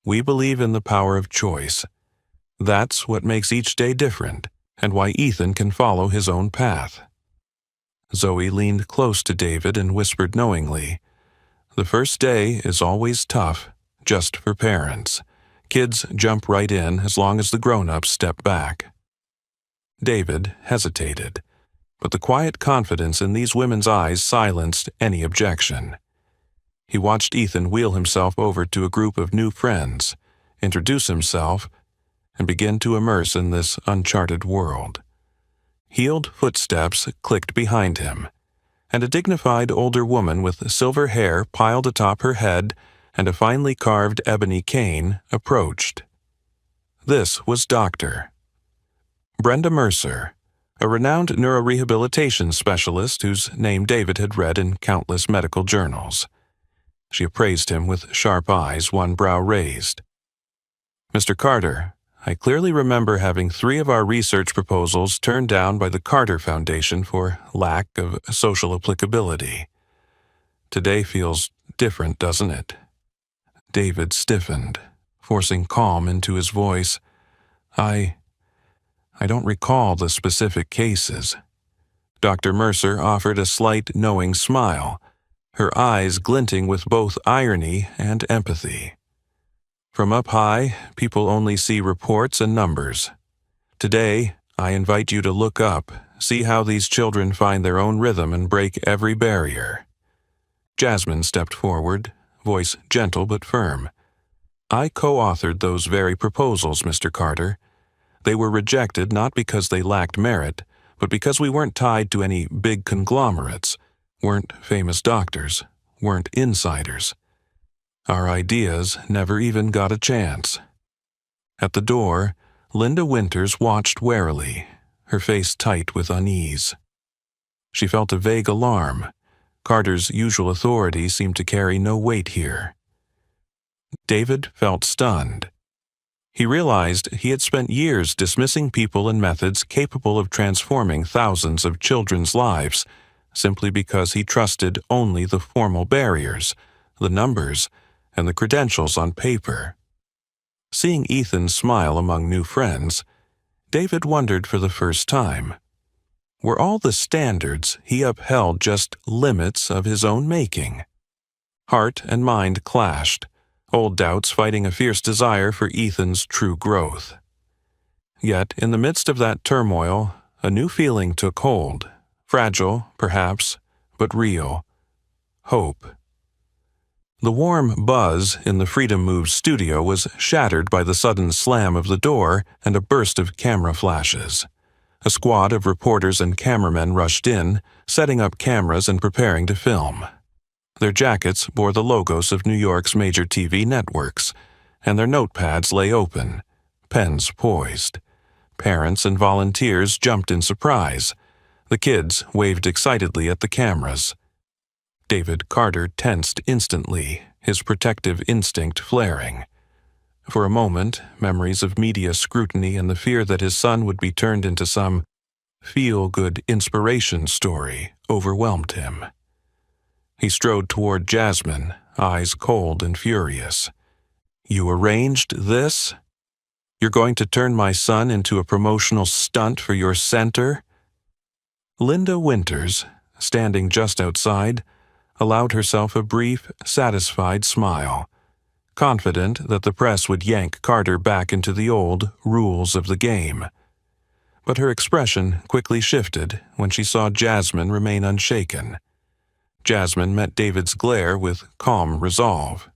We believe in the power of choice. That's what makes each day different, and why Ethan can follow his own path." Zoe leaned close to David and whispered knowingly, "The first day is always tough, just for parents. Kids jump right in as long as the grown-ups step back." David hesitated. But the quiet confidence in these women's eyes silenced any objection. He watched Ethan wheel himself over to a group of new friends, introduce himself, and begin to immerse in this uncharted world. Heeled footsteps clicked behind him, and a dignified older woman with silver hair piled atop her head and a finely carved ebony cane approached. This was Dr. Brenda Mercer, a renowned neurorehabilitation specialist whose name David had read in countless medical journals. She appraised him with sharp eyes, one brow raised. "Mr. Carter, I clearly remember having 3 of our research proposals turned down by the Carter Foundation for lack of social applicability. Today feels different, doesn't it?" David stiffened, forcing calm into his voice. I don't recall the specific cases." Dr. Mercer offered a slight knowing smile, her eyes glinting with both irony and empathy. "From up high, people only see reports and numbers. Today, I invite you to look up, see how these children find their own rhythm and break every barrier." Jasmine stepped forward, voice gentle but firm. "I co-authored those very proposals, Mr. Carter. They were rejected not because they lacked merit, but because we weren't tied to any big conglomerates, weren't famous doctors, weren't insiders. Our ideas never even got a chance." At the door, Linda Winters watched warily, her face tight with unease. She felt a vague alarm. Carter's usual authority seemed to carry no weight here. David felt stunned. He realized he had spent years dismissing people and methods capable of transforming thousands of children's lives simply because he trusted only the formal barriers, the numbers, and the credentials on paper. Seeing Ethan smile among new friends, David wondered for the first time, were all the standards he upheld just limits of his own making? Heart and mind clashed, old doubts fighting a fierce desire for Ethan's true growth. Yet, in the midst of that turmoil, a new feeling took hold, fragile, perhaps, but real. Hope. The warm buzz in the Freedom Moves studio was shattered by the sudden slam of the door and a burst of camera flashes. A squad of reporters and cameramen rushed in, setting up cameras and preparing to film. Their jackets bore the logos of New York's major TV networks, and their notepads lay open, pens poised. Parents and volunteers jumped in surprise. The kids waved excitedly at the cameras. David Carter tensed instantly, his protective instinct flaring. For a moment, memories of media scrutiny and the fear that his son would be turned into some feel-good inspiration story overwhelmed him. He strode toward Jasmine, eyes cold and furious. "You arranged this? You're going to turn my son into a promotional stunt for your center?" Linda Winters, standing just outside, allowed herself a brief, satisfied smile, confident that the press would yank Carter back into the old rules of the game. But her expression quickly shifted when she saw Jasmine remain unshaken. Jasmine met David's glare with calm resolve.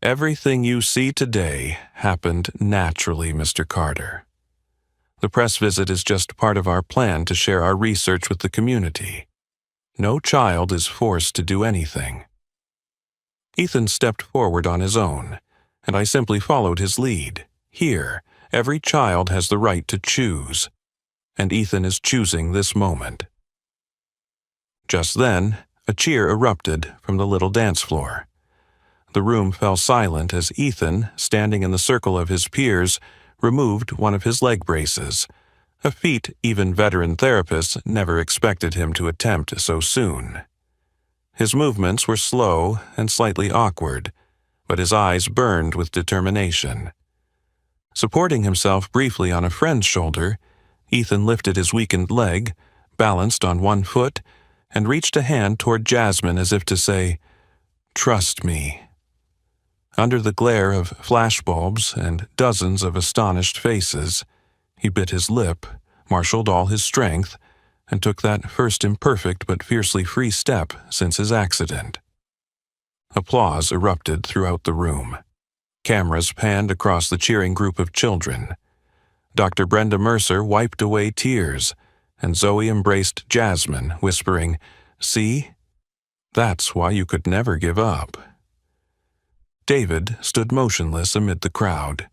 "Everything you see today happened naturally, Mr. Carter. The press visit is just part of our plan to share our research with the community. No child is forced to do anything." Ethan stepped forward on his own, and I simply followed his lead. Here, every child has the right to choose, and Ethan is choosing this moment. Just then, a cheer erupted from the little dance floor. The room fell silent as Ethan, standing in the circle of his peers, removed one of his leg braces, a feat even veteran therapists never expected him to attempt so soon. His movements were slow and slightly awkward, but his eyes burned with determination. Supporting himself briefly on a friend's shoulder, Ethan lifted his weakened leg, balanced on one foot, and reached a hand toward Jasmine as if to say, "Trust me." Under the glare of flashbulbs and dozens of astonished faces, he bit his lip, marshaled all his strength, and took that first imperfect but fiercely free step since his accident. Applause erupted throughout the room. Cameras panned across the cheering group of children. Dr. Brenda Mercer wiped away tears, and Zoe embraced Jasmine, whispering, "See? That's why you could never give up." David stood motionless amid the crowd.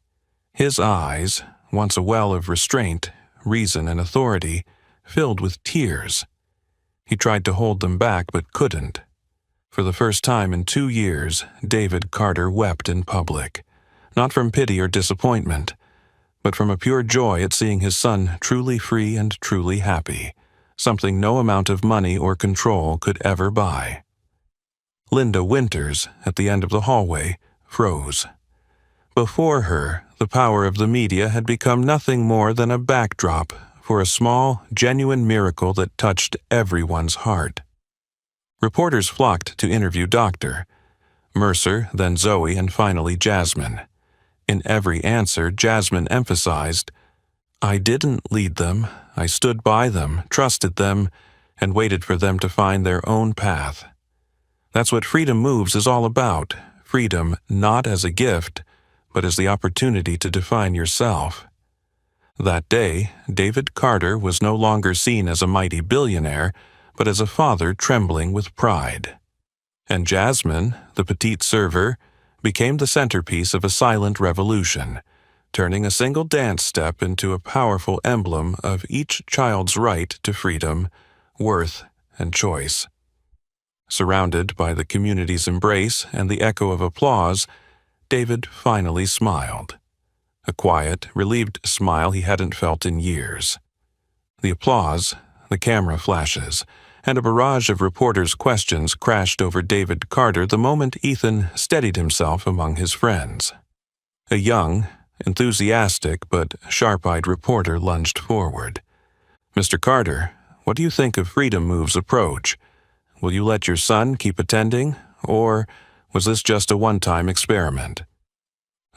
His eyes, once a well of restraint, reason, and authority, filled with tears. He tried to hold them back but couldn't. For the first time in 2 years, David Carter wept in public, not from pity or disappointment, but from a pure joy at seeing his son truly free and truly happy, something no amount of money or control could ever buy. Linda Winters, at the end of the hallway, froze. Before her, the power of the media had become nothing more than a backdrop for a small, genuine miracle that touched everyone's heart. Reporters flocked to interview Dr. Mercer, then Zoe, and finally Jasmine. In every answer, Jasmine emphasized, "I didn't lead them. I stood by them, trusted them, and waited for them to find their own path." That's what Freedom Moves is all about. Freedom not as a gift, but as the opportunity to define yourself. That day, David Carter was no longer seen as a mighty billionaire, but as a father trembling with pride. And Jasmine, the petite server, became the centerpiece of a silent revolution, turning a single dance step into a powerful emblem of each child's right to freedom, worth, and choice. Surrounded by the community's embrace and the echo of applause, David finally smiled. A quiet, relieved smile he hadn't felt in years. The applause, the camera flashes, and a barrage of reporters' questions crashed over David Carter the moment Ethan steadied himself among his friends. A young, enthusiastic but sharp-eyed reporter lunged forward. "Mr. Carter, what do you think of Freedom Move's approach? Will you let your son keep attending, or was this just a one-time experiment?"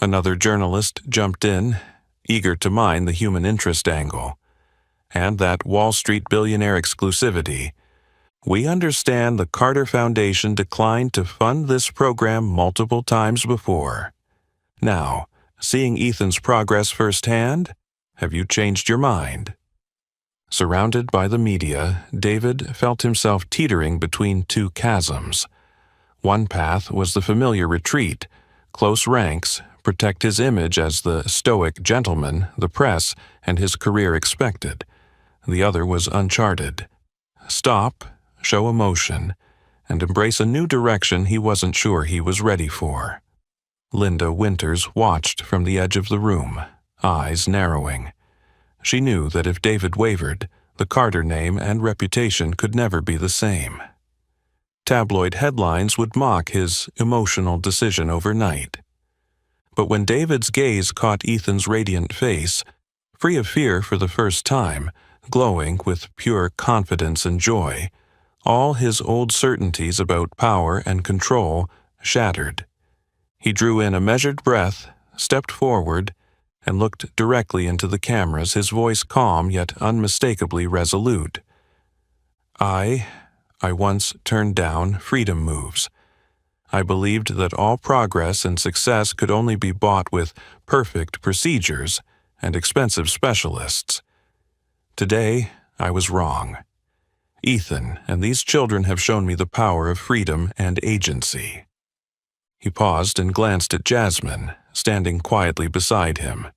Another journalist jumped in, eager to mine the human interest angle. And that Wall Street billionaire exclusivity. "We understand the Carter Foundation declined to fund this program multiple times before. Now, seeing Ethan's progress firsthand, have you changed your mind?" Surrounded by the media, David felt himself teetering between two chasms. One path was the familiar retreat, close ranks, protect his image as the stoic gentleman the press and his career expected. The other was uncharted. Stop, show emotion, and embrace a new direction he wasn't sure he was ready for. Linda Winters watched from the edge of the room, eyes narrowing. She knew that if David wavered, the Carter name and reputation could never be the same. Tabloid headlines would mock his emotional decision overnight. But when David's gaze caught Ethan's radiant face, free of fear for the first time, glowing with pure confidence and joy, all his old certainties about power and control shattered. He drew in a measured breath, stepped forward, and looked directly into the cameras, his voice calm yet unmistakably resolute. I once turned down Freedom Moves. I believed that all progress and success could only be bought with perfect procedures and expensive specialists. Today, I was wrong. Ethan and these children have shown me the power of freedom and agency." He paused and glanced at Jasmine, standing quietly beside him,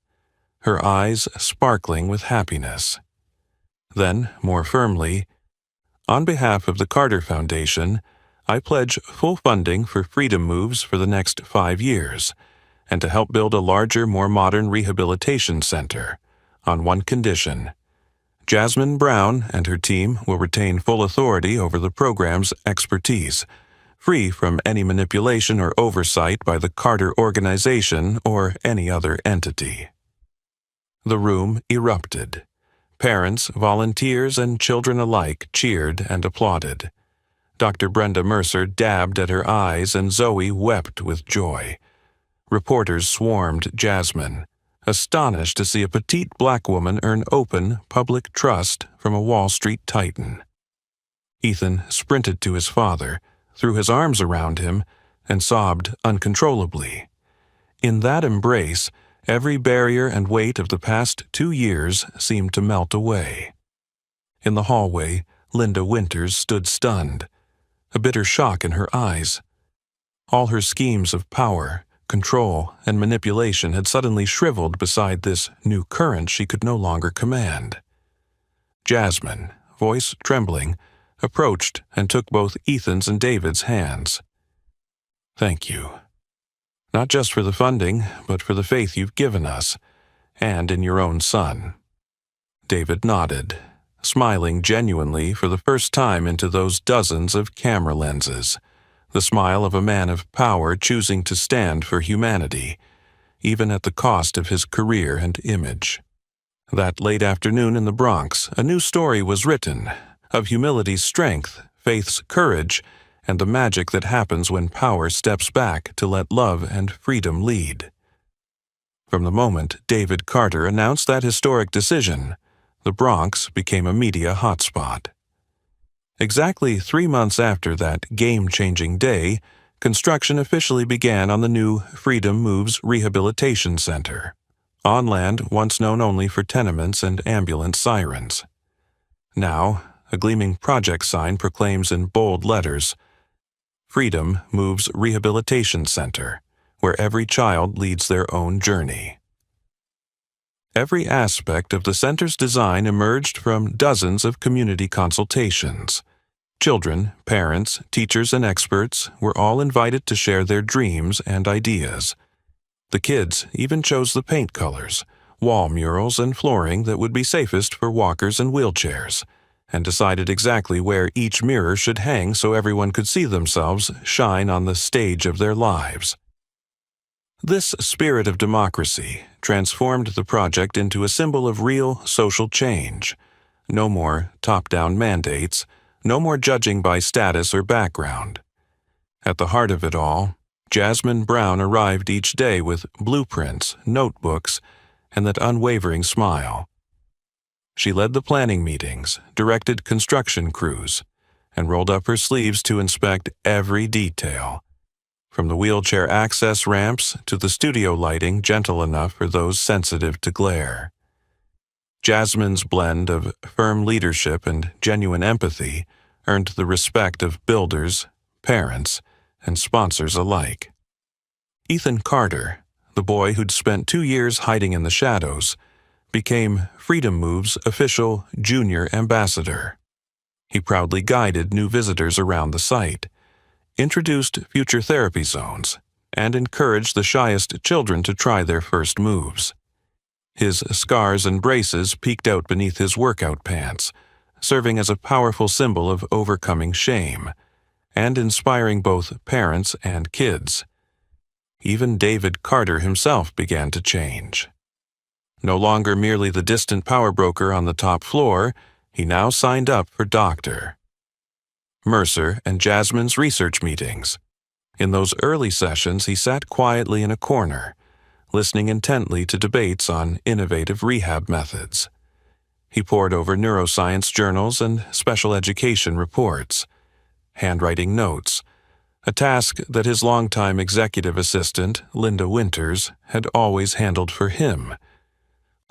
her eyes sparkling with happiness. Then, more firmly, "On behalf of the Carter Foundation, I pledge full funding for Freedom Moves for the next 5 years, and to help build a larger, more modern rehabilitation center, on one condition. Jasmine Brown and her team will retain full authority over the program's expertise, free from any manipulation or oversight by the Carter Organization or any other entity." The room erupted. Parents, volunteers, and children alike cheered and applauded. Dr. Brenda Mercer dabbed at her eyes, and Zoe wept with joy. Reporters swarmed Jasmine. astonished to see a petite black woman earn open, public trust from a Wall Street titan. Ethan sprinted to his father, threw his arms around him, and sobbed uncontrollably. In that embrace, every barrier and weight of the past 2 years seemed to melt away. In the hallway, Linda Winters stood stunned, a bitter shock in her eyes. All her schemes of power, control, and manipulation had suddenly shriveled beside this new current she could no longer command. Jasmine, voice trembling, approached and took both Ethan's and David's hands. "Thank you. Not just for the funding, but for the faith you've given us, and in your own son." David nodded, smiling genuinely for the first time into those dozens of camera lenses, the smile of a man of power choosing to stand for humanity, even at the cost of his career and image. That late afternoon in the Bronx, a new story was written, of humility's strength, faith's courage, and the magic that happens when power steps back to let love and freedom lead. From the moment David Carter announced that historic decision, the Bronx became a media hotspot. Exactly 3 months after that game-changing day, construction officially began on the new Freedom Moves Rehabilitation Center, on land once known only for tenements and ambulance sirens. Now, a gleaming project sign proclaims in bold letters, "Freedom Moves Rehabilitation Center, where every child leads their own journey." Every aspect of the center's design emerged from dozens of community consultations. Children, parents, teachers, and experts were all invited to share their dreams and ideas. The kids even chose the paint colors, wall murals, and flooring that would be safest for walkers and wheelchairs, and decided exactly where each mirror should hang so everyone could see themselves shine on the stage of their lives. This spirit of democracy transformed the project into a symbol of real social change. No more top-down mandates, no more judging by status or background. At the heart of it all, Jasmine Brown arrived each day with blueprints, notebooks, and that unwavering smile. She led the planning meetings, directed construction crews, and rolled up her sleeves to inspect every detail, from the wheelchair access ramps to the studio lighting gentle enough for those sensitive to glare. Jasmine's blend of firm leadership and genuine empathy earned the respect of builders, parents, and sponsors alike. Ethan Carter, the boy who'd spent 2 years hiding in the shadows, became Freedom Move's official junior ambassador. He proudly guided new visitors around the site, introduced future therapy zones, and encouraged the shyest children to try their first moves. His scars and braces peeked out beneath his workout pants, serving as a powerful symbol of overcoming shame, and inspiring both parents and kids. Even David Carter himself began to change. No longer merely the distant power broker on the top floor, he now signed up for doctor. Mercer and Jasmine's research meetings. In those early sessions, he sat quietly in a corner, listening intently to debates on innovative rehab methods. He pored over neuroscience journals and special education reports, handwriting notes, a task that his longtime executive assistant, Linda Winters, had always handled for him.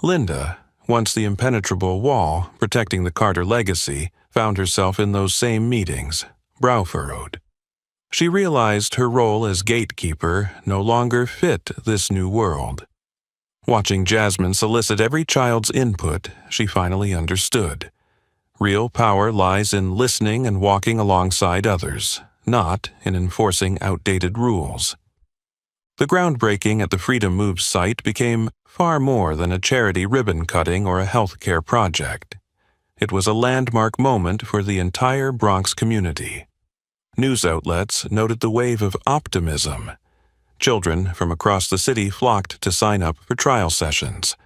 Linda, once the impenetrable wall protecting the Carter legacy, found herself in those same meetings, brow furrowed. She realized her role as gatekeeper no longer fit this new world. Watching Jasmine solicit every child's input, she finally understood. Real power lies in listening and walking alongside others, not in enforcing outdated rules. The groundbreaking at the Freedom Moves site became far more than a charity ribbon cutting or a healthcare project. It was a landmark moment for the entire Bronx community. News outlets noted the wave of optimism. Children from across the city flocked to sign up for trial sessions.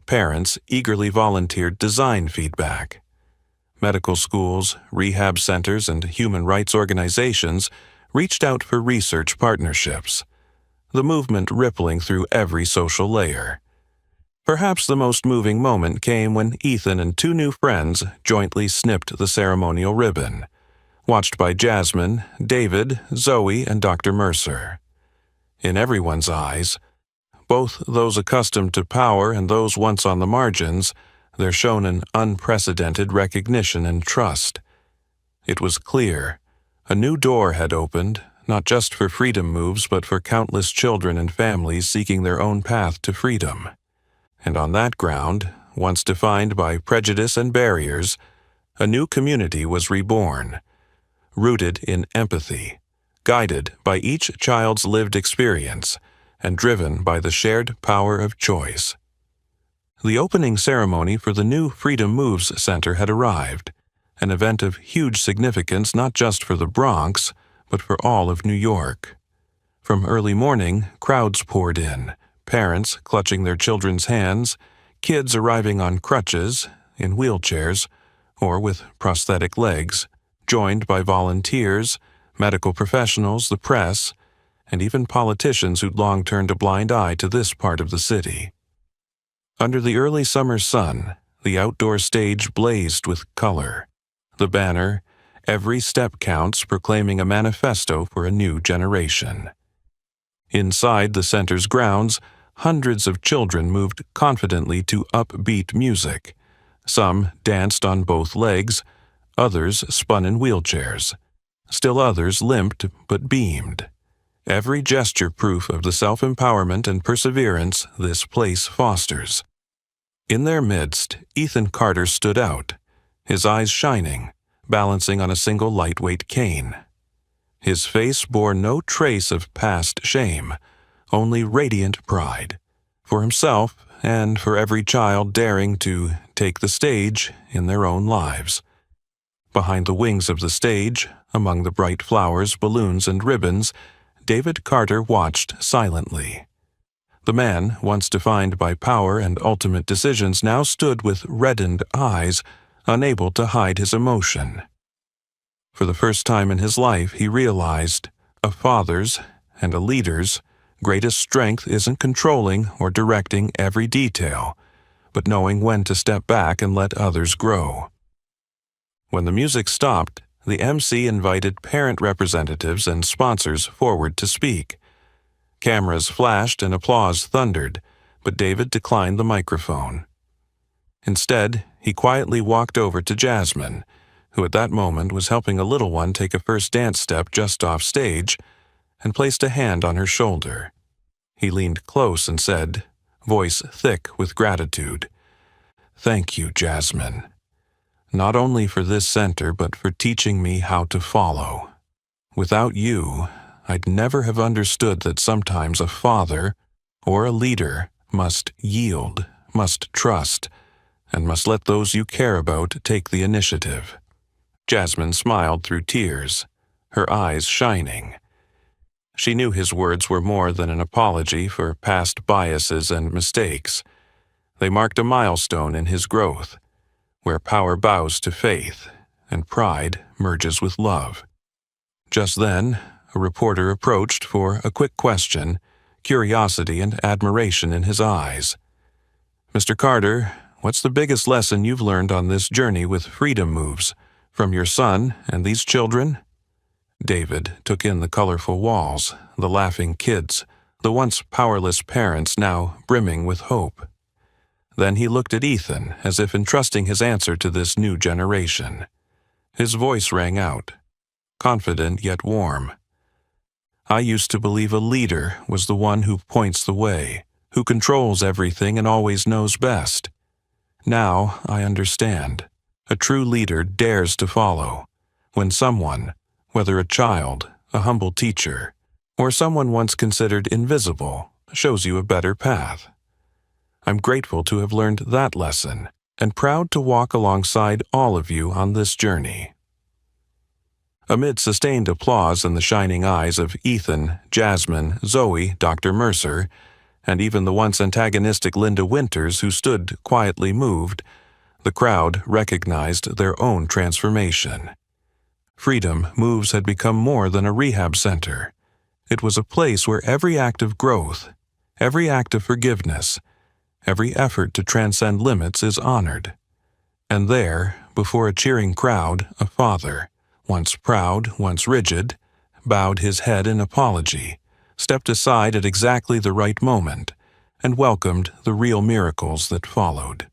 Parents eagerly volunteered design feedback. Medical schools, rehab centers, and human rights organizations reached out for research partnerships, the movement rippling through every social layer. Perhaps the most moving moment came when Ethan and two new friends jointly snipped the ceremonial ribbon, watched by Jasmine, David, Zoe, and Dr. Mercer. In everyone's eyes, both those accustomed to power and those once on the margins, there shone an unprecedented recognition and trust. It was clear. A new door had opened, not just for freedom moves, but for countless children and families seeking their own path to freedom. And on that ground, once defined by prejudice and barriers, a new community was reborn, rooted in empathy, guided by each child's lived experience, and driven by the shared power of choice. The opening ceremony for the new Freedom Moves Center had arrived, an event of huge significance not just for the Bronx, but for all of New York. From early morning, crowds poured in, parents clutching their children's hands, kids arriving on crutches, in wheelchairs, or with prosthetic legs, joined by volunteers, medical professionals, the press, and even politicians who'd long turned a blind eye to this part of the city. Under the early summer sun, the outdoor stage blazed with color. The banner, "Every Step Counts," proclaiming a manifesto for a new generation. Inside the center's grounds, hundreds of children moved confidently to upbeat music. Some danced on both legs, others spun in wheelchairs. Still others limped but beamed. Every gesture proof of the self-empowerment and perseverance this place fosters. In their midst, Ethan Carter stood out, his eyes shining, balancing on a single lightweight cane. His face bore no trace of past shame, only radiant pride, for himself and for every child daring to take the stage in their own lives. Behind the wings of the stage, among the bright flowers, balloons, and ribbons, David Carter watched silently. The man, once defined by power and ultimate decisions, now stood with reddened eyes, unable to hide his emotion. For the first time in his life, he realized a father's and a leader's greatest strength isn't controlling or directing every detail, but knowing when to step back and let others grow. When the music stopped, the MC invited parent representatives and sponsors forward to speak. Cameras flashed and applause thundered, but David declined the microphone. Instead, he quietly walked over to Jasmine, who at that moment was helping a little one take a first dance step just off stage, and placed a hand on her shoulder. He leaned close and said, voice thick with gratitude, "Thank you, Jasmine. Not only for this center, but for teaching me how to follow. Without you, I'd never have understood that sometimes a father or a leader must yield, must trust, and must let those you care about take the initiative." Jasmine smiled through tears, her eyes shining. She knew his words were more than an apology for past biases and mistakes. They marked a milestone in his growth, where power bows to faith and pride merges with love. Just then, a reporter approached for a quick question, curiosity and admiration in his eyes. "Mr. Carter, what's the biggest lesson you've learned on this journey with Freedom Moves, from your son and these children?" David took in the colorful walls, the laughing kids, the once powerless parents now brimming with hope. Then he looked at Ethan as if entrusting his answer to this new generation. His voice rang out, confident yet warm. "I used to believe a leader was the one who points the way, who controls everything and always knows best. Now I understand. A true leader dares to follow. When someone, whether a child, a humble teacher, or someone once considered invisible, shows you a better path. I'm grateful to have learned that lesson and proud to walk alongside all of you on this journey." Amid sustained applause and the shining eyes of Ethan, Jasmine, Zoe, Dr. Mercer, and even the once antagonistic Linda Winters, who stood quietly moved, the crowd recognized their own transformation. Freedom Moves had become more than a rehab center. It was a place where every act of growth, every act of forgiveness, Every effort to transcend limits is honored. And there, before a cheering crowd, a father, once proud, once rigid, bowed his head in apology, stepped aside at exactly the right moment, and welcomed the real miracles that followed.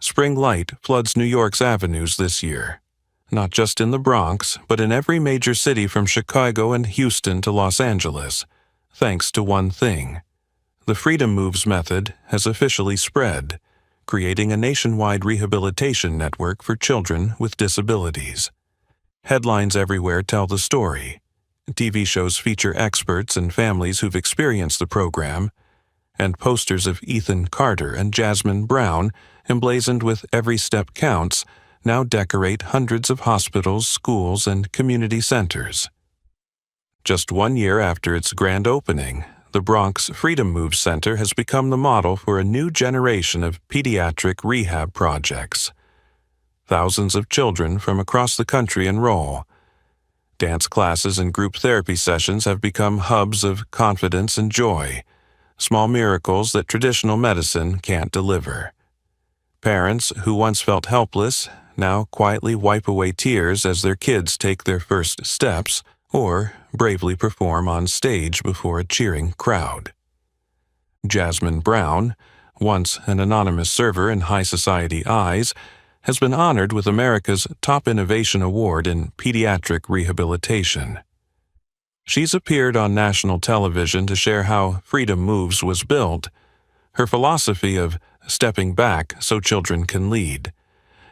Spring light floods New York's avenues this year, not just in the Bronx, but in every major city from Chicago and Houston to Los Angeles, thanks to one thing. The Freedom Moves method has officially spread, creating a nationwide rehabilitation network for children with disabilities. Headlines everywhere tell the story. TV shows feature experts and families who've experienced the program, and posters of Ethan Carter and Jasmine Brown, emblazoned with "Every Step Counts," now decorate hundreds of hospitals, schools, and community centers. Just 1 year after its grand opening, the Bronx Freedom Moves Center has become the model for a new generation of pediatric rehab projects. Thousands of children from across the country enroll. Dance classes and group therapy sessions have become hubs of confidence and joy, small miracles that traditional medicine can't deliver. Parents who once felt helpless now quietly wipe away tears as their kids take their first steps or bravely perform on stage before a cheering crowd. Jasmine Brown, once an anonymous server in high society eyes, has been honored with America's Top Innovation Award in Pediatric Rehabilitation. She's appeared on national television to share how Freedom Moves was built, her philosophy of stepping back so children can lead,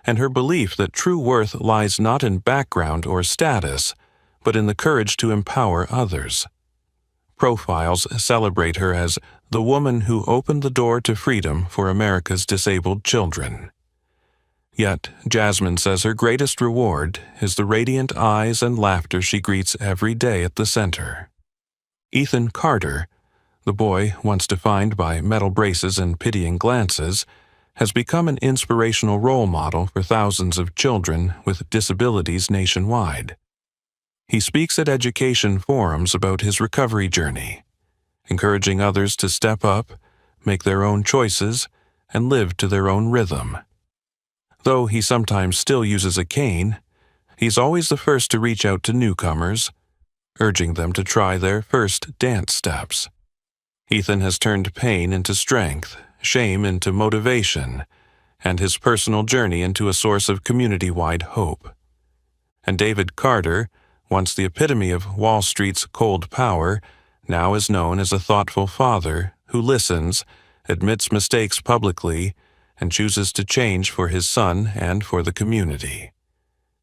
and her belief that true worth lies not in background or status, but in the courage to empower others. Profiles celebrate her as the woman who opened the door to freedom for America's disabled children. Yet, Jasmine says her greatest reward is the radiant eyes and laughter she greets every day at the center. Ethan Carter, the boy once defined by metal braces and pitying glances, has become an inspirational role model for thousands of children with disabilities nationwide. He speaks at education forums about his recovery journey, encouraging others to step up, make their own choices, and live to their own rhythm. Though he sometimes still uses a cane, he's always the first to reach out to newcomers, urging them to try their first dance steps. Ethan has turned pain into strength, shame into motivation, and his personal journey into a source of community-wide hope. And David Carter, once the epitome of Wall Street's cold power, now is known as a thoughtful father who listens, admits mistakes publicly, and chooses to change for his son and for the community.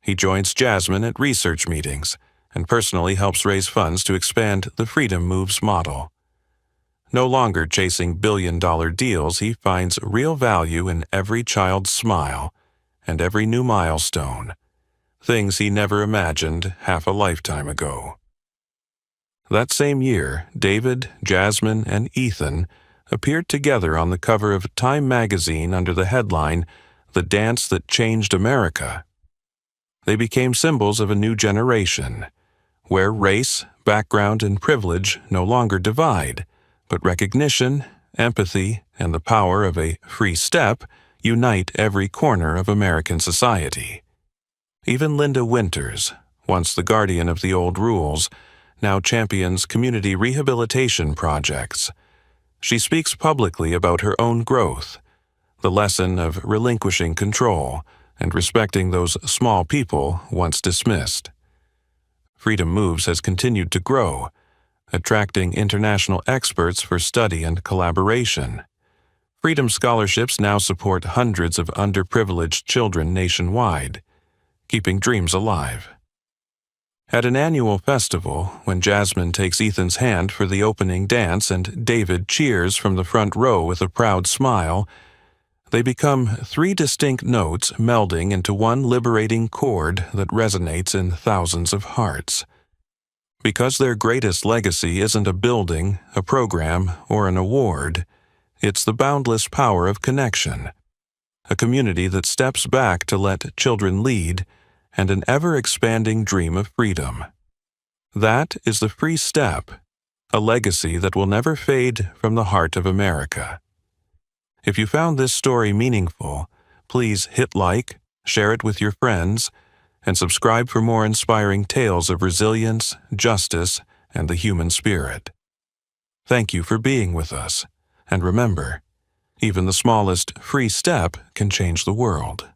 He joins Jasmine at research meetings and personally helps raise funds to expand the Freedom Moves model. No longer chasing billion-dollar deals, he finds real value in every child's smile and every new milestone, things he never imagined half a lifetime ago. That same year, David, Jasmine, and Ethan appeared together on the cover of Time magazine under the headline, "The Dance That Changed America." They became symbols of a new generation, where race, background, and privilege no longer divide, but recognition, empathy, and the power of a free step unite every corner of American society. Even Linda Winters, once the guardian of the old rules, now champions community rehabilitation projects. She speaks publicly about her own growth, the lesson of relinquishing control and respecting those small people once dismissed. Freedom Moves has continued to grow, attracting international experts for study and collaboration. Freedom Scholarships now support hundreds of underprivileged children nationwide, keeping dreams alive. At an annual festival, when Jasmine takes Ethan's hand for the opening dance and David cheers from the front row with a proud smile, they become three distinct notes melding into one liberating chord that resonates in thousands of hearts. Because their greatest legacy isn't a building, a program, or an award, it's the boundless power of connection, a community that steps back to let children lead, and an ever-expanding dream of freedom. That is the Free Step, a legacy that will never fade from the heart of America. If you found this story meaningful, please hit like, share it with your friends, and subscribe for more inspiring tales of resilience, justice, and the human spirit. Thank you for being with us, and remember, even the smallest free step can change the world.